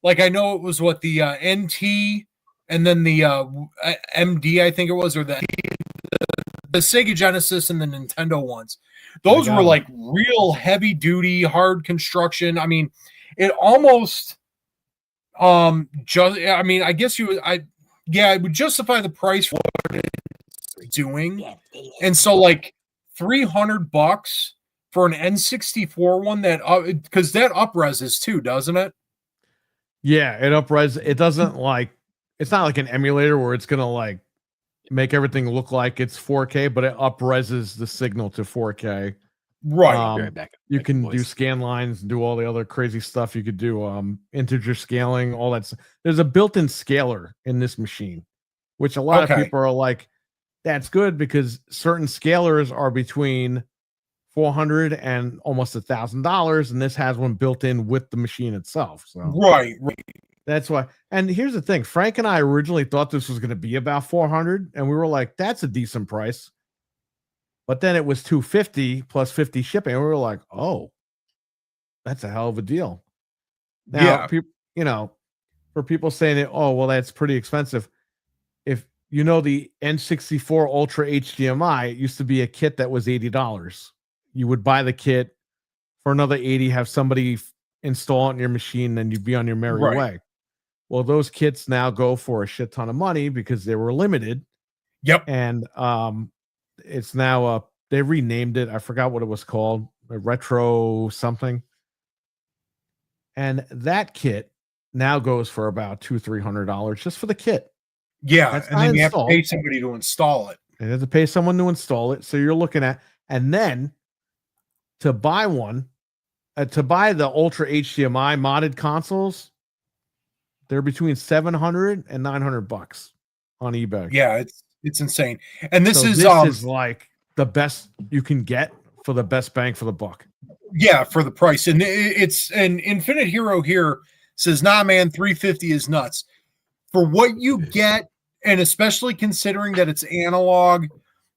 I know it was what the NT and then the MD, I think it was, or the Sega Genesis and the Nintendo ones. Those were like real heavy duty, hard construction. I mean, it almost I guess it would justify the price for what it's doing. And so like $300 for an N64 one that because that up-reses too, doesn't it? Yeah, it up-res. It doesn't like, it's not like an emulator where it's gonna like make everything look like it's 4K, but it up-reses the signal to 4K. Right. You can do scan lines and do all the other crazy stuff. You could do integer scaling, all that. There's a built-in scaler in this machine, which a lot of people are like, that's good because certain scalers are between $400 and almost $1,000, and this has one built in with the machine itself. So right. That's why. And here's the thing. Frank and I originally thought this was going to be about $400, and we were like, that's a decent price. But then it was $250 plus 50 shipping. And we were like, oh, that's a hell of a deal. Now, for people saying that, oh, well, that's pretty expensive. If you know the N64 Ultra HDMI, it used to be a kit that was $80. You would buy the kit for another $80, have somebody install it in your machine, then you'd be on your merry way. Well, those kits now go for a shit ton of money because they were limited. Yep. And it's now they renamed it. I forgot what it was called, a retro something. And that kit now goes for about $200-300 just for the kit. Yeah, That's and then you installed. have to pay somebody to install it. And you have to pay someone to install it. So you're looking at, and then to buy one, to buy the Ultra HDMI modded consoles, they're between $700 and $900 on eBay. Yeah, it's insane. And this is like the best you can get for the best bang for the buck. Yeah, for the price. And it's an Infinite Hero here says, nah, man, $350 is nuts. For what you get, and especially considering that it's analog,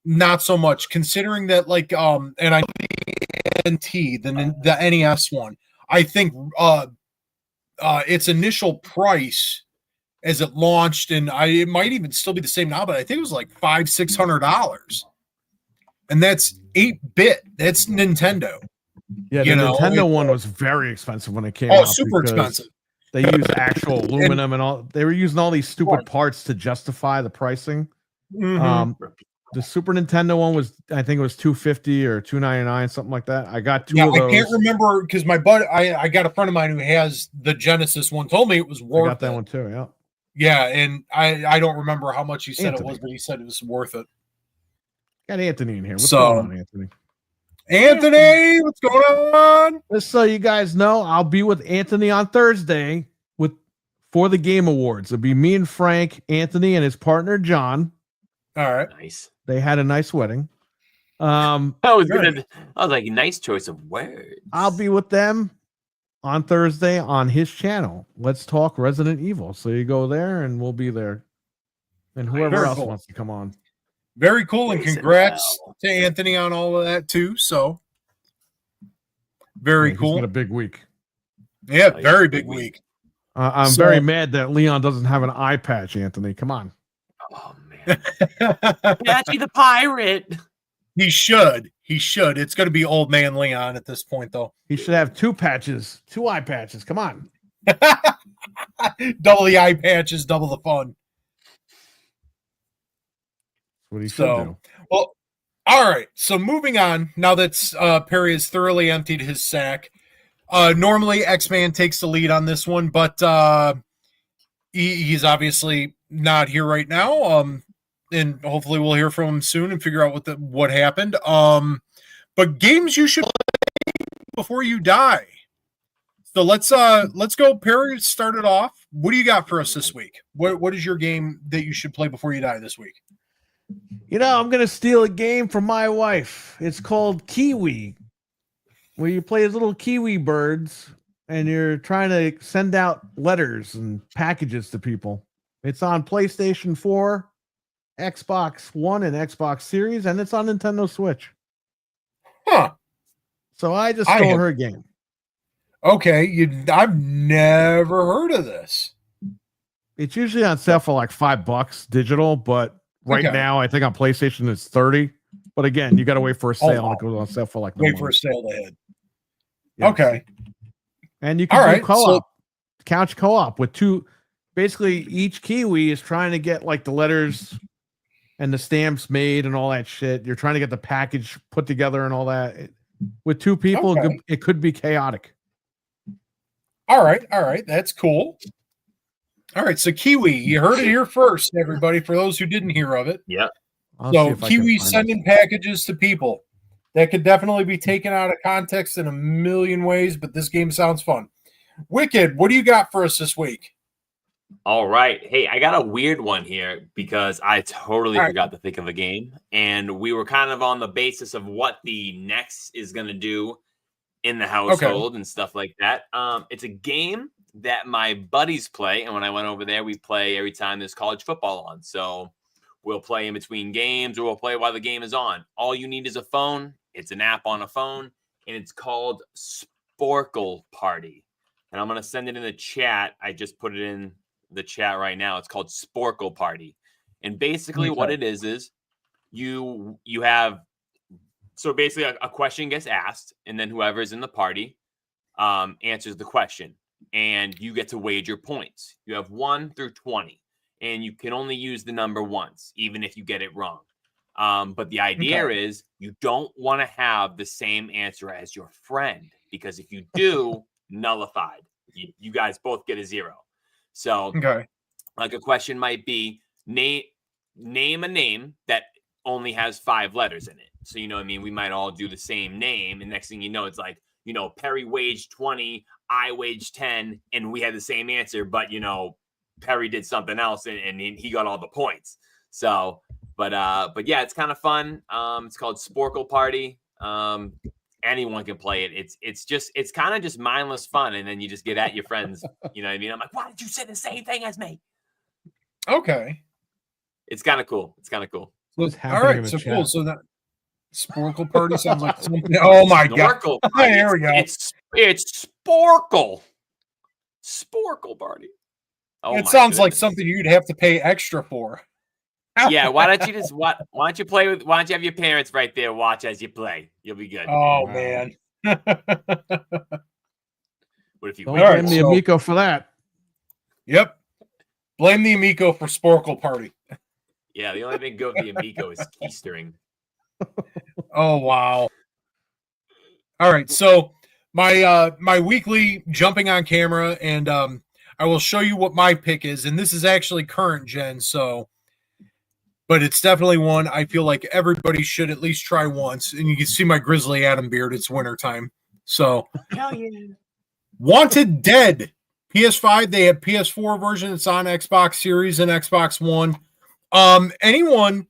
not so much. Considering that, like, and I the NES one, I think its initial price as it launched, and it might even still be the same now, but I think it was like $500-600, and that's 8-bit. That's Nintendo. Yeah, the Nintendo one was very expensive when it came out. Oh, super expensive. They used actual aluminum and all. They were using all these stupid parts to justify the pricing. Mm-hmm. The Super Nintendo one was, I think it was $250 or $299, something like that. I got two of those. I can't remember because my buddy, I got a friend of mine who has the Genesis one. Told me it was worth it. I got that one too. Yeah. Yeah, and I don't remember how much he said it was, but he said it was worth it. Got Anthony in here. What's going on, Anthony? Anthony, what's going on? Just so you guys know, I'll be with Anthony on Thursday for the Game Awards. It'll be me and Frank, Anthony, and his partner John. All right, nice. They had a nice wedding. I was like, nice choice of words. I'll be with them on Thursday on his channel. Let's talk Resident Evil. So you go there, and we'll be there, and whoever else wants to come on. Very cool, and congrats to Anthony on all of that too. So very cool. He's got a big week. Yeah, very big week. I'm very mad that Leon doesn't have an eye patch, Anthony. Come on. Oh man. Patchy the pirate. He should. It's going to be old man Leon at this point, though. He should have 2 patches, 2 eye patches. Come on. Double the eye patches, double the fun. What he should do. Well, all right. So moving on. Now that Perry has thoroughly emptied his sack, normally X-Man takes the lead on this one, but he's obviously not here right now. And hopefully we'll hear from him soon and figure out what happened. But games you should play before you die. So let's go. Perry, start it off. What do you got for us this week? What is your game that you should play before you die this week? You know, I'm gonna steal a game from my wife. It's called Kiwi, where you play as little kiwi birds and you're trying to send out letters and packages to people. It's on PlayStation 4, Xbox One, and Xbox Series, and it's on Nintendo Switch. Huh. So I just stole her game. Okay, I've never heard of this. It's usually on sale for like $5 digital, but right now I think on PlayStation it's $30. But again, you got to wait for a sale. And it goes on sale for like for a sale ahead. Yes. Okay, and you can do co-op, couch co-op with 2. Basically, each Kiwi is trying to get like the letters and the stamps made and all that shit. You're trying to get the package put together and all that. With 2 people, it could be chaotic. All right, that's cool. All right, so Kiwi, you heard it here first, everybody. For those who didn't hear of it, yeah. So Kiwi sending packages to people. That could definitely be taken out of context in a million ways, but this game sounds fun. Wicked, what do you got for us this week? All right. Hey, I got a weird one here because I totally forgot to think of a game. And we were kind of on the basis of what the Nex is going to do in the household and stuff like that. It's a game that my buddies play. And when I went over there, we play every time there's college football on. So We'll play in between games, or we'll play while the game is on. All you need is a phone. It's an app on a phone, and it's called Sporkle Party. And I'm going to send it in the chat. I just put it in the chat right now. It's called Sporkle Party. And basically what it is you have, so basically a question gets asked, and then whoever's in the party answers the question, and you get to wager points. You have 1 through 20, and you can only use the number once, even if you get it wrong. But the idea is you don't want to have the same answer as your friend, because if you do, nullified. You guys both get a 0. So like a question might be, name a name that only has 5 letters in it. So, you know what I mean? We might all do the same name, and next thing you know, it's like, you know, Perry waged 20, I waged 10, and we had the same answer, but, you know, Perry did something else, and he got all the points. So, but yeah, it's kind of fun. It's called Sporkle Party. Anyone can play it. It's kind of just mindless fun, and then you just get at your friends. You know what I mean? I'm like, why did you say the same thing as me? Okay. It's kind of cool. It's kind of cool. What's All happening right, so chat? cool. So that Sporkle Party sounds like something. Oh my god! Sporkle There we go. It's Sporkle. Sporkle Party. Oh, it sounds like something you'd have to pay extra for. Yeah, why don't you play with? Why don't you have your parents right there watch as you play? You'll be good. Oh man. What if you Don't win? blame the Amico for that. Yep. Blame the Amico for Sporkle Party. Yeah, the only thing good with the Amico is keystering. Oh wow. All right, so my weekly jumping on camera, and I will show you what my pick is, and this is actually current gen, so but it's definitely one I feel like everybody should at least try once. And you can see my Grizzly Adam beard. It's wintertime. So Hell yeah. Wanted Dead. PS5, they have PS4 version. It's on Xbox Series and Xbox One. Anyone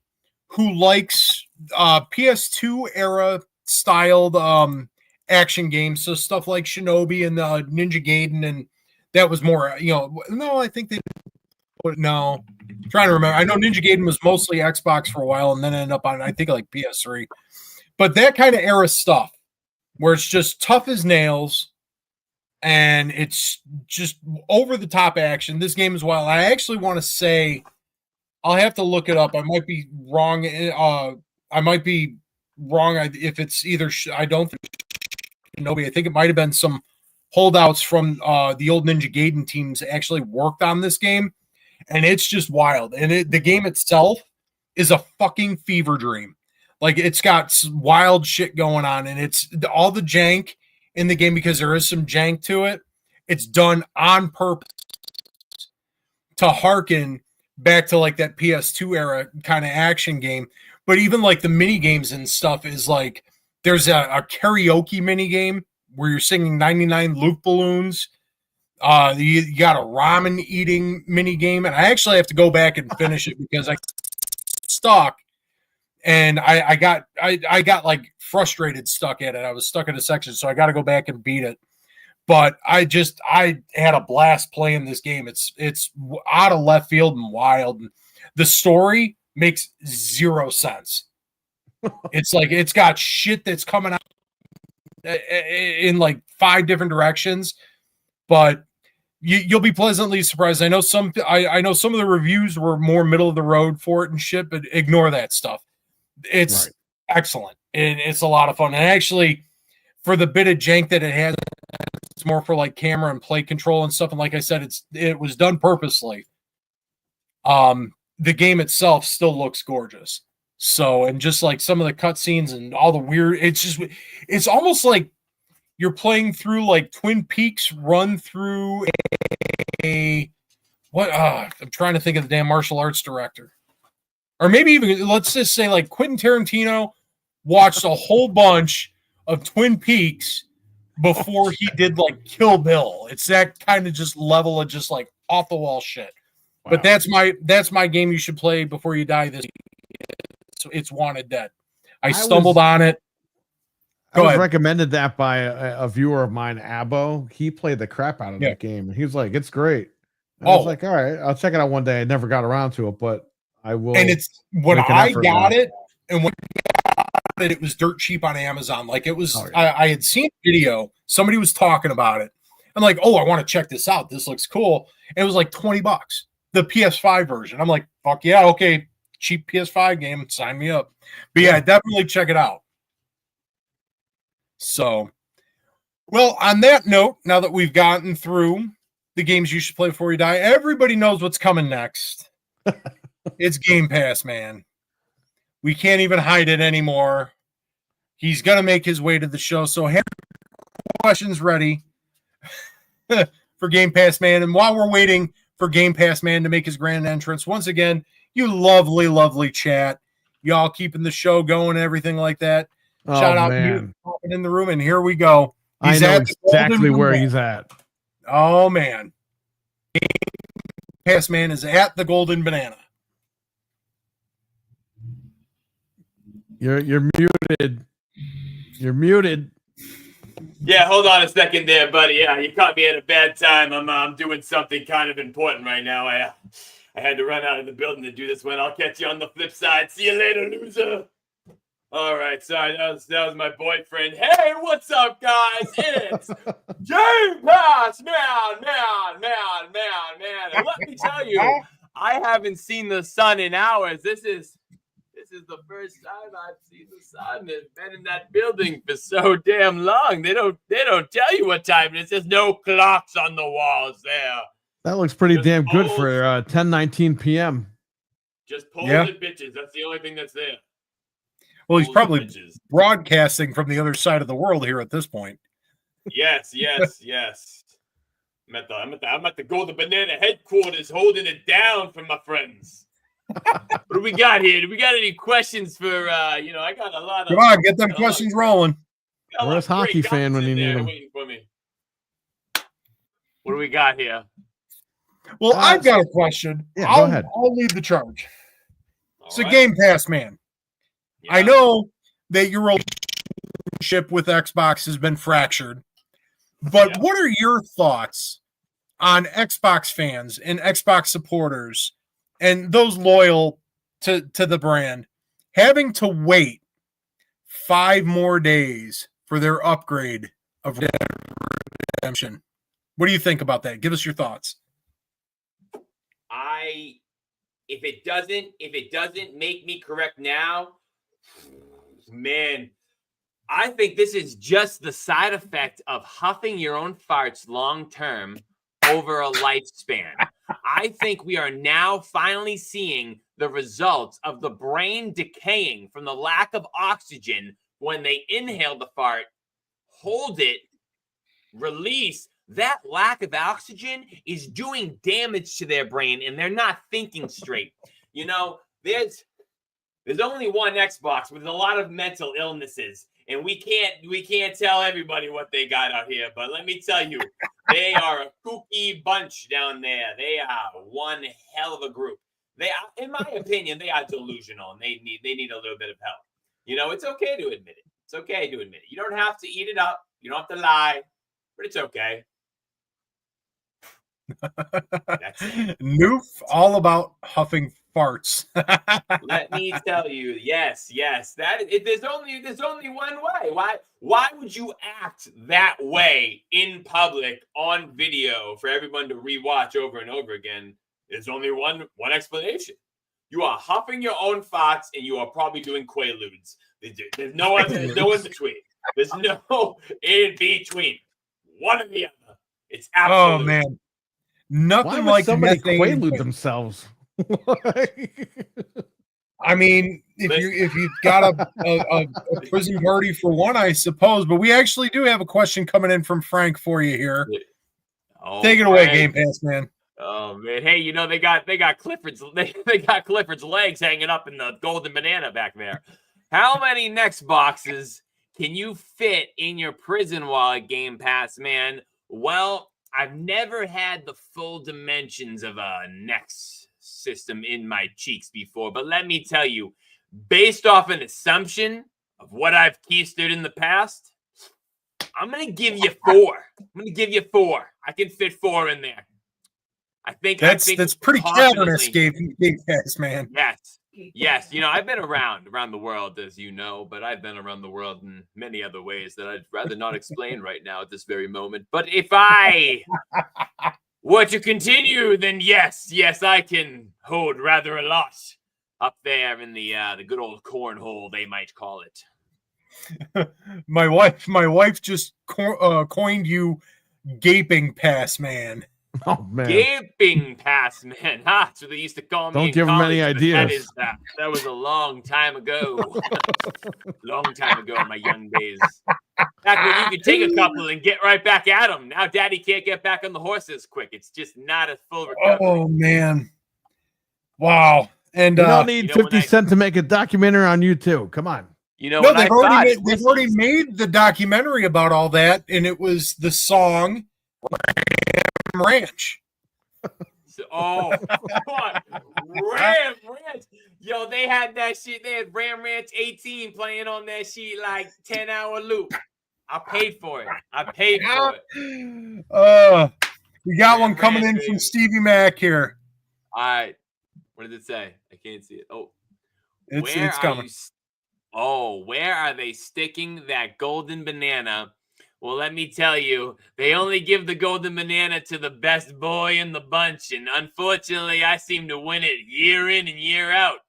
who likes PS2 era styled action games, so stuff like Shinobi and Ninja Gaiden, and that was more, no, I think no. I'm trying to remember. I know Ninja Gaiden was mostly Xbox for a while and then ended up on, I think, like PS3. But that kind of era stuff where it's just tough as nails and it's just over the top action. This game is wild. I actually want to say, I'll have to look it up. I might be wrong. If it's either, I don't think Shinobi. I think it might have been some holdouts from the old Ninja Gaiden teams actually worked on this game. And it's just wild. And the game itself is a fucking fever dream. Like, it's got wild shit going on. And it's all the jank in the game, because there is some jank to it. It's done on purpose to hearken back to like that PS2 era kind of action game. But even like the mini games and stuff is like, there's a karaoke mini game where you're singing 99 Luke balloons. You got a ramen eating mini game, and I actually have to go back and finish it because I stuck, and I got like frustrated stuck at it. I was stuck in a section, so I got to go back and beat it. But I had a blast playing this game. It's out of left field and wild. And the story makes 0 sense. It's like it's got shit that's coming out in like 5 different directions, but you'll be pleasantly surprised. I know some of the reviews were more middle of the road for it and shit, but ignore that stuff. It's excellent, and it's a lot of fun. And actually, for the bit of jank that it has, it's more for like camera and play control and stuff. And like I said, it was done purposely. The game itself still looks gorgeous. So, and just like some of the cutscenes and all the weird, it's almost like you're playing through like Twin Peaks run through I'm trying to think of the damn martial arts director. Or maybe even, let's just say like Quentin Tarantino watched a whole bunch of Twin Peaks before he did like Kill Bill. It's that kind of just level of just like off the wall shit. Wow. But that's my game you should play before you die this week. It's Wanted Dead. I stumbled on it. I was recommended that by a viewer of mine, Abo. He played the crap out of that game, and he was like, "It's great." I was like, "All right, I'll check it out one day." I never got around to it, but I will. And it's when make an I effort got now. it, and when it was dirt cheap on Amazon. Like it was, Oh, yeah. I had seen a video, somebody was talking about it. I'm like, oh, I want to check this out. This looks cool. And it was like $20, the PS5 version. I'm like, fuck yeah, okay, cheap PS5 game, sign me up. But yeah, definitely check it out. So, well, on that note, now that we've gotten through the games you should play before you die, everybody knows what's coming next. It's Game Pass, man. We can't even hide it anymore. He's going to make his way to the show. So have questions ready for Game Pass Man. And while we're waiting for Game Pass Man to make his grand entrance, once again, you lovely, lovely chat. Y'all keeping the show going and everything like that. Oh, Shout out man. in the room. And here we go. I know exactly where he's at. Oh, man. Game Pass Man is at the Golden Banana. You're muted. You're muted. Yeah, hold on a second there, buddy. Yeah, you caught me at a bad time. I'm doing something kind of important right now. I had to run out of the building to do this one. I'll catch you on the flip side. See you later, loser. All right, sorry, that was my boyfriend. Hey, what's up, guys? It's Game Pass, man. And let me tell you, I haven't seen the sun in hours. This is the first time I've seen the sun. It's been in that building for so damn long. They don't tell you what time it is. There's no clocks on the walls there. That looks pretty Just damn good poles. for 10:19 p.m. Just poles Yeah. and bitches. That's the only thing that's there. Well, he's Poles and probably bitches. broadcasting from the other side of the world here at this point. Yes. I'm at the Golden Banana headquarters holding it down for my friends. What do we got here? Do we got any questions for I got a lot of Come on, get them questions rolling. got a lot Where's of great Hockey Fan guys when in you need there him? waiting for me. What do we got here? Well, I've got a question. Yeah, go ahead. I'll lead the charge. All So, right. Game Pass Man, Yeah. I know that your relationship with Xbox has been fractured, but Yeah. what are your thoughts on Xbox fans and Xbox supporters and those loyal to the brand having to wait 5 more days for their upgrade of Red Dead Redemption? What do you think about that? Give us your thoughts. If it doesn't make me correct now, man, I think this is just the side effect of huffing your own farts long term over a lifespan. I think we are now finally seeing the results of the brain decaying from the lack of oxygen when they inhale the fart, hold it, release. That lack of oxygen is doing damage to their brain and they're not thinking straight. You know, there's only one Xbox with a lot of mental illnesses, and we can't tell everybody what they got out here, but let me tell you, they are a kooky bunch down there. They are one hell of a group. They are, in my opinion, they are delusional and they need a little bit of help. You know, it's okay to admit it. It's okay to admit it. You don't have to eat it up. You don't have to lie, but it's okay. That's it. Noof, all about huffing farts. Let me tell you, yes. There's only one way. Why would you act that way in public on video for everyone to rewatch over and over again? There's only one explanation. You are huffing your own farts, and you are probably doing quaaludes. There's no in between. There's no in between. One or the other. It's absolute. Oh man, nothing Why like would somebody methane. quaalude themselves? I mean, if you've got a prison party for one, I suppose. But we actually do have a question coming in from Frank for you here. Oh, Take it away, Frank. Game Pass Man. Oh man, hey, they got Clifford's they got Clifford's legs hanging up in the Golden Banana back there. How many Nex boxes can you fit in your prison wallet, Game Pass Man? Well, I've never had the full dimensions of a Nex system in my cheeks before, but let me tell you, based off an assumption of what I've keistered in the past, I'm gonna give you 4. I can fit 4 in there. That's pretty cavernous, confidently- Game Pass, man. Yes. You know, I've been around the world, as you know, but I've been around the world in many other ways that I'd rather not explain right now at this very moment. But if I were to continue, then yes, I can hold rather a lot up there in the good old cornhole, they might call it. My wife just coined you Gaping Pass Man. Oh man, Gaping Pass Man. That's what they used to call me. Don't in give 'em any college, but ideas. That was a long time ago. Long time ago in my young days. Back when you could take a couple and get right back at them. Now daddy can't get back on the horses quick. It's just not a full recovery. Oh man. Wow. And you don't need you know, 50 Cent to make a documentary on you too. Come on. You know, no, when they've already made the documentary about all that, and it was the song Ranch. Oh, God. Ram Ranch. Yo, they had that shit. They had Ram Ranch 18 playing on that shit like 10-hour loop. I paid for it. We got Ram one coming Ranch, in from baby. Stevie Mac here. All right. What did it say? I can't see it. Oh, It's coming. Where are they sticking that golden banana? Well, let me tell you, they only give the golden banana to the best boy in the bunch, and unfortunately, I seem to win it year in and year out.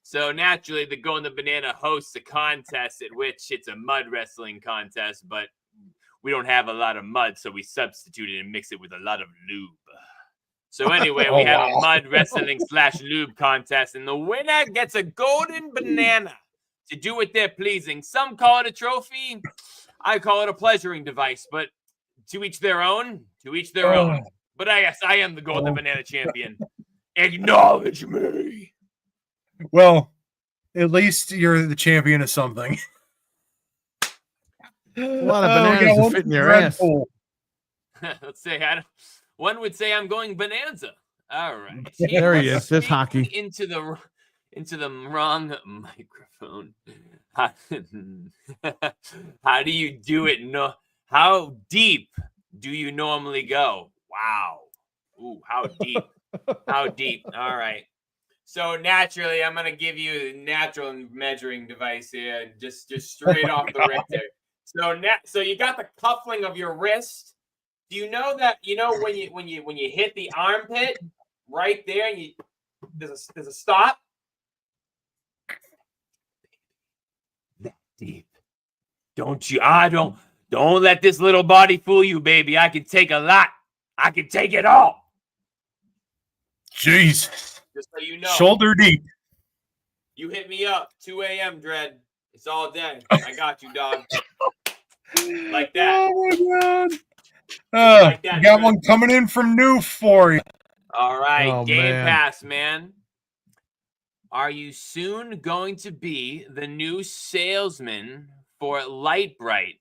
So naturally, the golden banana hosts a contest at which it's a mud wrestling contest, but we don't have a lot of mud, so we substitute it and mix it with a lot of lube. So anyway, we have a mud wrestling / lube contest, and the winner gets a golden banana to do what they're pleasing. Some call it a trophy. I call it a pleasuring device, but to each their own. But I guess I am the golden banana champion. Acknowledge me. Well, at least you're the champion of something. A lot of bananas to fit in your ass. Let's say one would say I'm going bonanza. All right. There he is. This hockey. Into the wrong microphone. How do you do it? No. How deep do you normally go? Wow. Ooh, how deep? How deep? All right. So naturally, I'm gonna give you a natural measuring device here, just straight off the Richter. So you got the cuffling of your wrist. Do you know that? You know when you hit the armpit right there, and there's a stop. That deep. Don't you? Don't let this little body fool you, baby. I can take a lot. I can take it all. Jesus. Just so you know. Shoulder deep. You hit me up, 2 a.m. Dread. It's all day. I got you, dog. Like that. Oh my God. Like that, got Dread. one coming in from New for you. All right, Oh, Game man. Pass, man. Are you soon going to be the new salesman for Light Bright,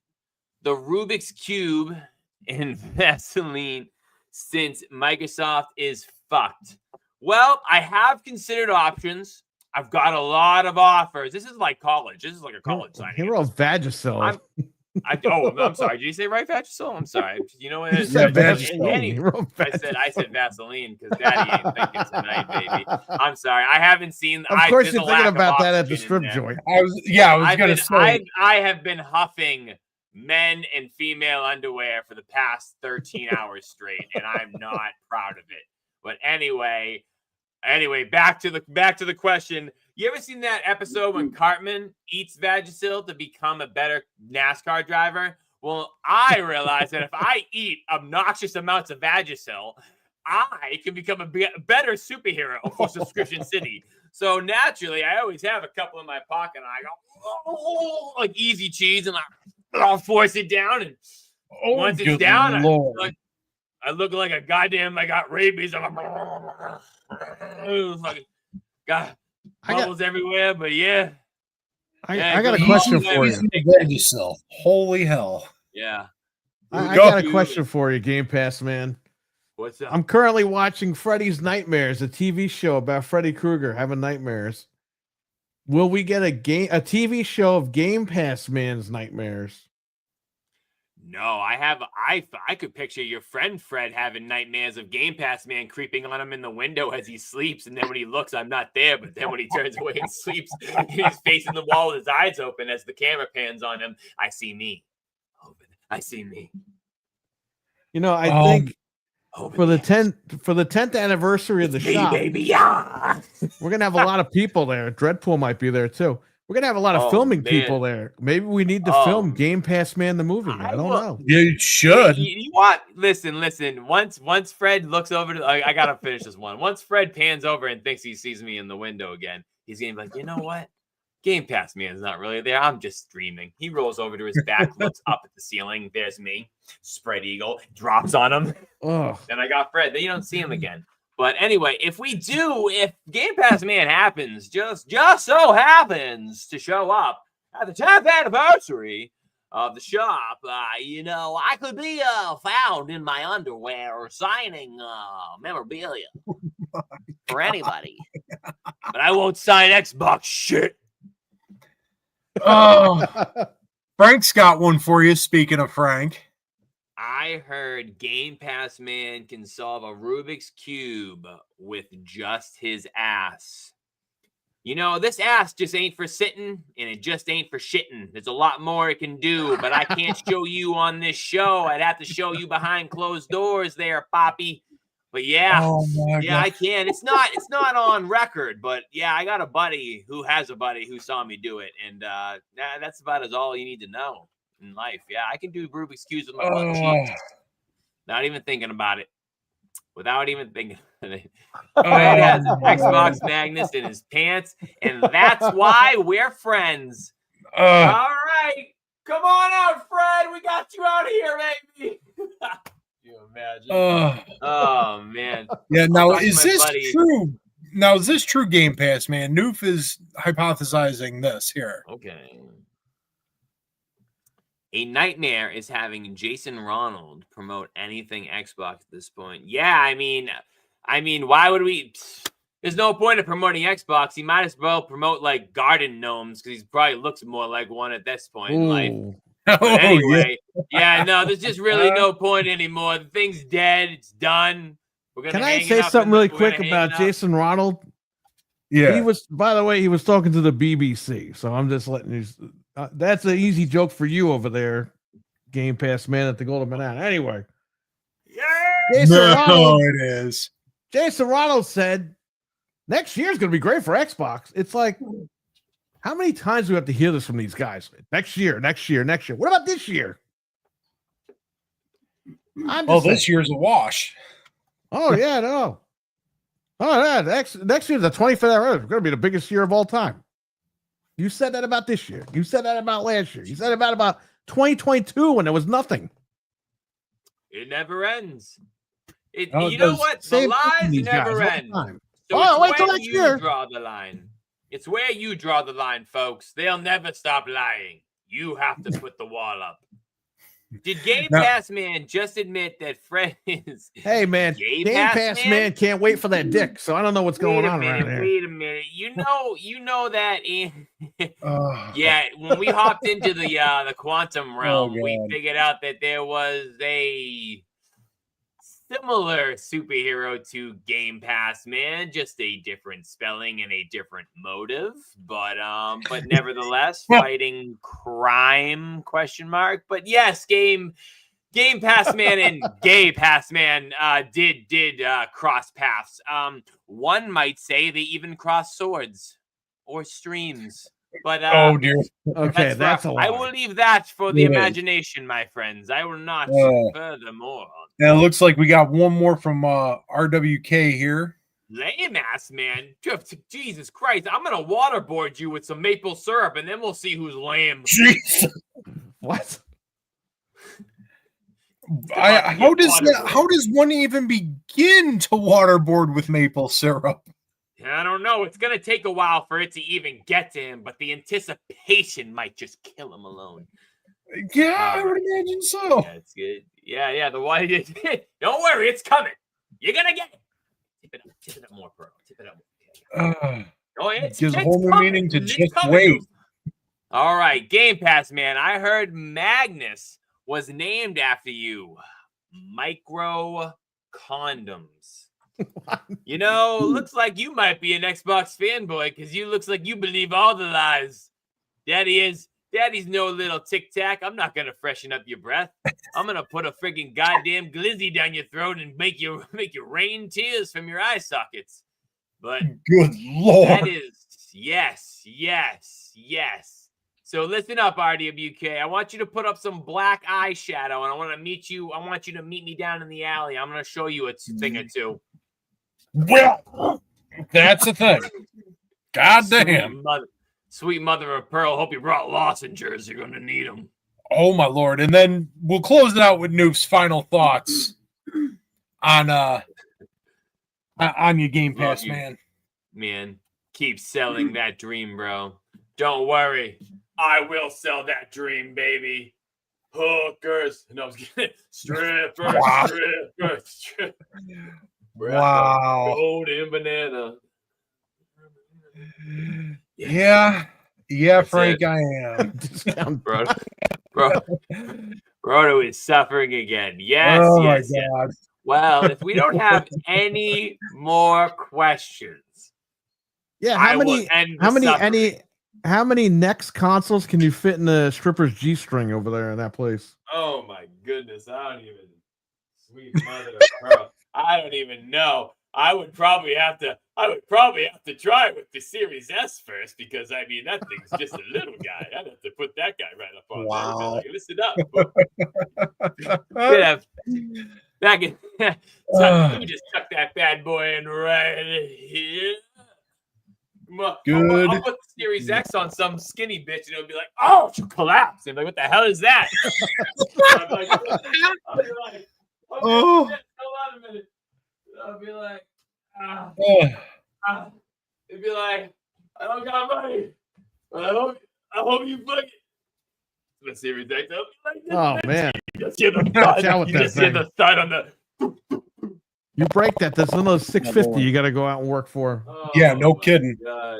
the Rubik's Cube, and Vaseline, since Microsoft is fucked? Well, I have considered options. I've got a lot of offers. This is like college. This is like a college signing. He wrote Vagisil. I'm sorry. Did you say right, Vagisil? I'm sorry. You know what? He said Vagisil. He He wrote I said Vaseline because Daddy ain't thinking tonight, baby. I'm sorry. I haven't seen. Of course, there's you're a thinking lack of about that at the oxygen strip in there. joint. I was gonna say. I have been huffing men and female underwear for the past 13 hours straight, and I'm not proud of it. But anyway, back to the question. You ever seen that episode when Cartman eats Vagisil to become a better NASCAR driver? Well, I realized that if I eat obnoxious amounts of Vagisil, I can become a better superhero for Subscription City. So naturally, I always have a couple in my pocket, and I go, like easy cheese, and I'll force it down. And once it's down, I look like a goddamn, I got rabies. I'm like, God. Bubbles everywhere, but yeah. I got a question for you. Yourself. Holy hell. Yeah. I got a question for you, Game Pass, man. What's up? I'm currently watching Freddy's Nightmares, a TV show about Freddy Krueger having nightmares. Will we get a TV show of Game Pass Man's nightmares? No, I could picture your friend Fred having nightmares of Game Pass Man creeping on him in the window as he sleeps, and then when he looks, I'm not there. But then when he turns away and sleeps, he's facing the wall with his eyes open as the camera pans on him. I see me. I see me. You know, I think for the 10th anniversary of the Me, shop, baby, yeah. we're gonna have a lot of people there. Dreadpool might be there too. We're gonna have a lot of filming people there. Maybe we need to film Game Pass Man the movie. I don't know. You should. You what? Listen. Once Fred looks over to, I gotta finish this one. Once Fred pans over and thinks he sees me in the window again, he's gonna be like, you know what? Game Pass Man's not really there. I'm just streaming. He rolls over to his back, looks up at the ceiling. There's me. Spread eagle drops on him. Oh. Then I got Fred. Then you don't see him again. But anyway, if Game Pass Man happens, just so happens to show up at the 10th anniversary of the shop, I could be found in my underwear signing memorabilia for anybody. But I won't sign Xbox shit. Oh, Frank's got one for you. Speaking of Frank. I heard Game Pass Man can solve a Rubik's Cube with just his ass. This ass just ain't for sitting, and it just ain't for shitting. There's a lot more it can do, but I can't show you on this show. I'd have to show you behind closed doors there, Poppy. But yeah, I can. It's not on record, but yeah, I got a buddy who has a buddy who saw me do it, and that's about all you need to know in life. Yeah, I can do Rubik's Cubes with my butt cheeks. Not even thinking about it. Without even thinking of it. Fred has an Xbox Magnus in his pants, and that's why we're friends. All right. Come on out, Fred. We got you out of here, baby. You imagine? Oh, man. Yeah, now is this true? Now, is this true, Game Pass, man? Noof is hypothesizing this here. Okay. A nightmare is having Jason Ronald promote anything Xbox at this point. Yeah, I mean, why would we? There's no point in promoting Xbox. He might as well promote like garden gnomes because he probably looks more like one at this point in life. But anyway, no, there's just really no point anymore. The thing's dead. It's done. Can I say something really quick about Jason Ronald? Yeah. He was, by the way, he was talking to the BBC. So I'm just letting you. That's an easy joke for you over there, Game Pass Man at the Golden Banana. Anyway. It is. Jason Ronald said next year's going to be great for Xbox. It's like, how many times do we have to hear this from these guys? Next year. What about this year? This year's a wash. Oh, yeah, no. Oh, yeah. Next year's the 25th anniversary. It's going to be the biggest year of all time. You said that about this year. You said that about last year. You said about 2022 when there was nothing. It never ends. You know what? The lies never end. So wait till next year. Draw the line. It's where you draw the line, folks. They'll never stop lying. You have to put the wall up. Did Game Pass Man just admit that Fred is? Hey man, Game Pass man can't wait for that dick. So I don't know what's going on around here. Wait a minute. You know that yeah, when we hopped into the quantum realm, we figured out that there was a similar superhero to Game Pass Man, just a different spelling and a different motive, but nevertheless fighting crime ? But yes, Game Pass Man and Gay Pass Man did cross paths. One might say they even crossed swords or streams. But oh dear. Okay, that's a lie. I will leave that for the imagination, my friends. I will not furthermore. And it looks like we got one more from RWK here. Lame ass man. Jesus Christ. I'm gonna waterboard you with some maple syrup and then we'll see who's lame. Jeez. What? How does one even begin to waterboard with maple syrup? I don't know. It's going to take a while for it to even get to him, but the anticipation might just kill him alone. Yeah, I would imagine so. Yeah, it's good. Yeah. The why don't worry, it's coming. You're going to get it. Tip it up more, bro. Tip it up more. It gives a whole new meaning to just wait. All right, Game Pass, man. I heard Magnus was named after you. Micro condoms. You know, looks like you might be an Xbox fanboy because you looks like you believe all the lies. Daddy's no little tic tac. I'm not gonna freshen up your breath. I'm gonna put a freaking goddamn glizzy down your throat and make you rain tears from your eye sockets. But Good Lord. that is yes. So listen up, RWK. I want you to put up some black eyeshadow, and I want you to meet me down in the alley. I'm gonna show you a thing or two. Well, that's a thing. God damn. Sweet mother of pearl. Hope you brought lozenges. You're gonna need them. Oh my Lord. And then we'll close it out with Noof's final thoughts on your Game Pass, man. Man, keep selling that dream, bro. Don't worry. I will sell that dream, baby. Hookers. No, I was kidding. Strippers. Wow. Strippers. Wow. Golden banana. Yeah, That's Frank, it. I am. Discount. Brodo is suffering again. Yes, Oh my yes, yes. God. Well, if we don't have any more questions, Yeah, how many Nex consoles can you fit in the stripper's G-string over there in that place? oh my goodness, I don't even. Sweet mother of pearl. I don't even know. I would probably have to try with the Series S first because I mean that thing's just a little guy. I'd have to put that guy right up on Wow. there. Listen up. Yeah, back in let me just tuck that bad boy in right here. Good. I'll put the Series X on some skinny bitch and it'll be like, oh, she'll collapse. And I'm like, what the hell is that? I'll be like, Oh. hold on a minute. I'll be like, it'd be like, I don't got money. But I hope you fuck it. The Series X. I'll be like, Oh man, you just hear the thud. out with You that just hear the thud on the. you break that. That's another 650 you got to go out and work for. Oh, Yeah, no my kidding. God.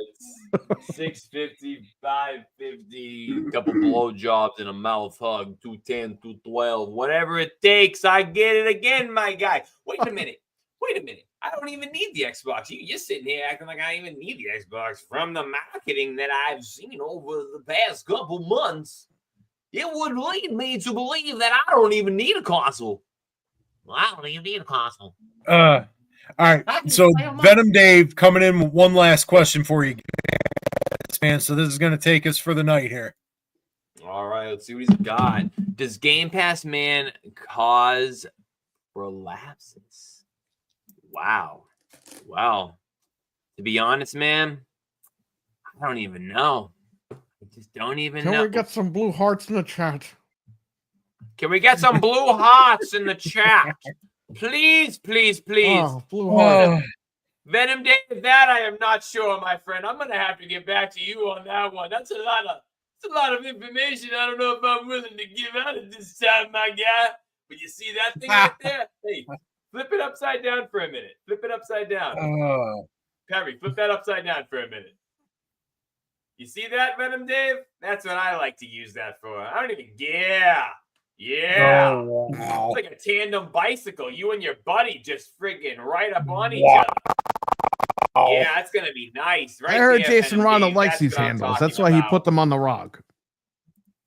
650, 550, couple blowjobs and a mouth hug, 210, 212, whatever it takes. I get it again, my guy. Wait a minute. I don't even need the Xbox. You're sitting here acting like I even need the Xbox. From the marketing that I've seen over the past couple months, it would lead me to believe that I don't even need a console. Well, I don't even need a console. All right. So Venom Dave coming in with one last question for you, man. So this is going to take us for the night here. All right, let's see what he's got. Does Game Pass Man cause relapses? Wow. To be honest, man, I don't even know. I just don't even know. Can we get some blue hearts in the chat? Can we get some blue hearts in the chat? Please. Oh, blue heart. Venom Dave, that I am not sure, my friend. I'm gonna have to get back to you on that one. That's a lot of information. I don't know if I'm willing to give out at this time, my guy. But you see that thing right there? Hey, flip it upside down for a minute. Flip it upside down. Perry, flip that upside down for a minute. You see that, Venom Dave? That's what I like to use that for. I don't even. Yeah. Oh, wow. It's like a tandem bicycle. You and your buddy just friggin' right up on each other. Yeah, that's gonna be nice. Right. I heard there, Jason Venom Ronald Dave. likes That's these what I'm handles. talking That's why he about. put them on the rug.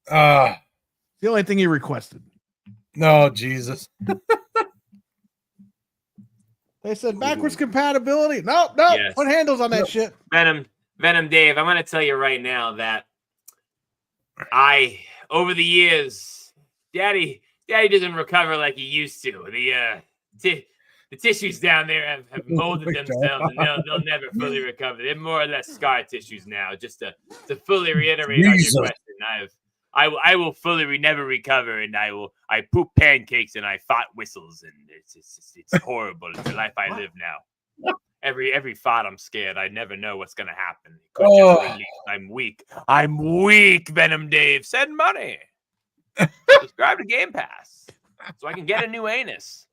The only thing he requested. No, Jesus. They said backwards compatibility. Nope. Yes. Put handles on that shit. Venom Dave, I'm gonna tell you right now that over the years, Daddy doesn't recover like he used to. The tissues down there have molded themselves, and they'll never fully recover. They're more or less scar tissues now. Just to fully reiterate on your question, I will fully never recover, and I poop pancakes and I fart whistles, and it's horrible. It's the life I live now. Every fart, I'm scared. I never know what's gonna happen. I'm weak. I'm weak, Venom Dave. Send money. Subscribe to Game Pass so I can get a new anus.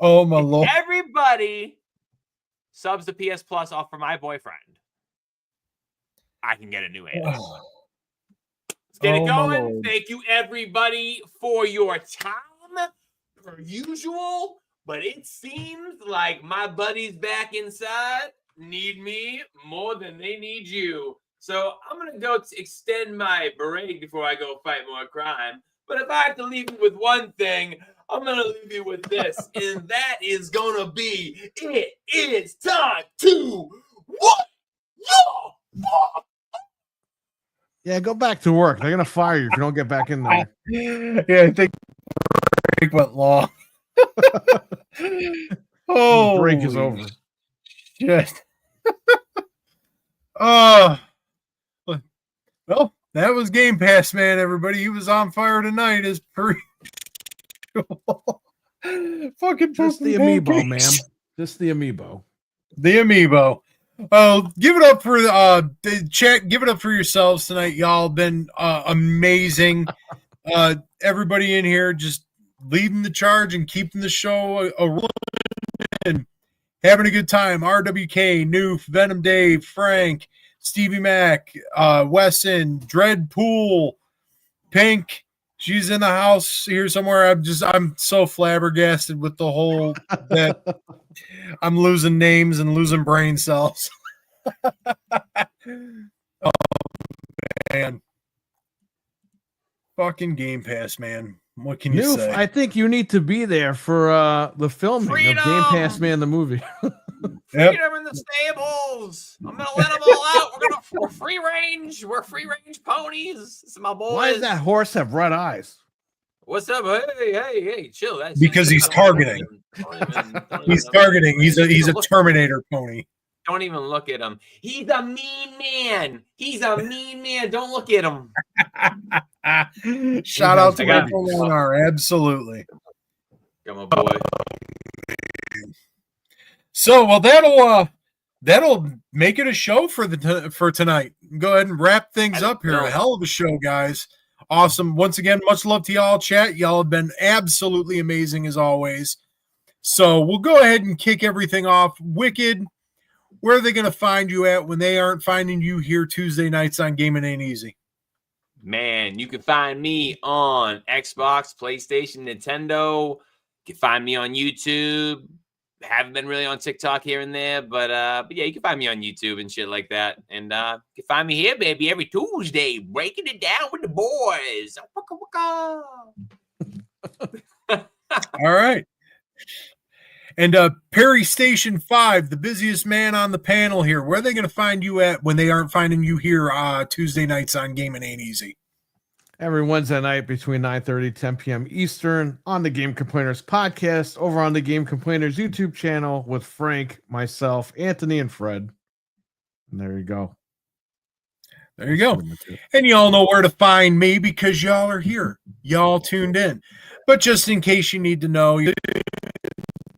Oh my Lord. Everybody subs to PS Plus off for my boyfriend. I can get a new anus. Let's get it Oh, my going. Lord. Thank you, everybody, for your time, per usual. But it seems like my buddies back inside need me more than they need you. So I'm going to go extend my break before I go fight more crime. But if I have to leave you with one thing, I'm going to leave you with this. And that is going to be, it is time to what? Yeah, go back to work. They're gonna fire you if you don't get back in there. Yeah, I think the break went long. The break is Holy over. shit. Well, that was Game Pass, man, everybody. He was on fire tonight as per usual. Fucking Just the pooping amiibo, ma'am. pancakes. Just the amiibo. The amiibo. Give it up for the chat. Give it up for yourselves tonight. Y'all been amazing. Everybody in here just leading the charge and keeping the show rolling and having a good time. RWK, Noof, Venom Dave, Frank, Stevie Mac, Wesson, Dreadpool, Pink. She's in the house here somewhere. I'm so flabbergasted with the whole that I'm losing names and losing brain cells. Oh, man. Fucking Game Pass, man. What can you Noof, say? I think you need to be there for the filming of Game Pass Freedom! Man the movie. Yep. Freedom in the stables. I'm gonna let them all out. We're free range. We're free range ponies. It's my boys. Why does that horse have red eyes? What's up? Hey, chill. That's Because he's targeting. He's targeting. He's a Terminator pony. Don't even look at him. He's a mean man. He's a mean man. Don't look at him. Shout out to I got Michael Leonard. Absolutely. Come on, boy. So, well, that'll make it a show for tonight. Go ahead and wrap things up here. A hell of a show, guys. Awesome. Once again, much love to y'all. Chat. Y'all have been absolutely amazing as always. So we'll go ahead and kick everything off. Wicked, where are they going to find you at when they aren't finding you here Tuesday nights on Gamin' Ain't Easy? Man, you can find me on Xbox, PlayStation, Nintendo. You can find me on YouTube. Haven't been really on TikTok here and there, but yeah, you can find me on YouTube and shit like that. And you can find me here, baby, every Tuesday, breaking it down with the boys. All right. And Perry Station 5, the busiest man on the panel here. Where are they going to find you at when they aren't finding you here Tuesday nights on Gamin' Ain't Easy? Every Wednesday night between 9:30 10 p.m. Eastern on the Game Complainers podcast over on the Game Complainers YouTube channel with Frank, myself, Anthony, and Fred. And there you go. There you go. And y'all know where to find me because y'all are here. Y'all tuned in. But just in case you need to know, you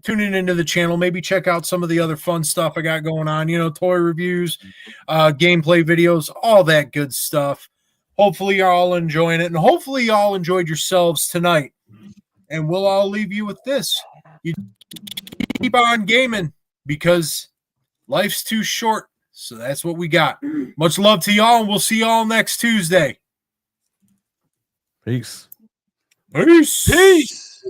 tuning into the channel, maybe check out some of the other fun stuff I got going on, toy reviews, gameplay videos, all that good stuff. Hopefully you're all enjoying it, and hopefully y'all enjoyed yourselves tonight. And we'll all leave you with this. You keep on gaming because life's too short. So that's what we got. Much love to y'all, and we'll see y'all next Tuesday. Peace. Peace. Peace.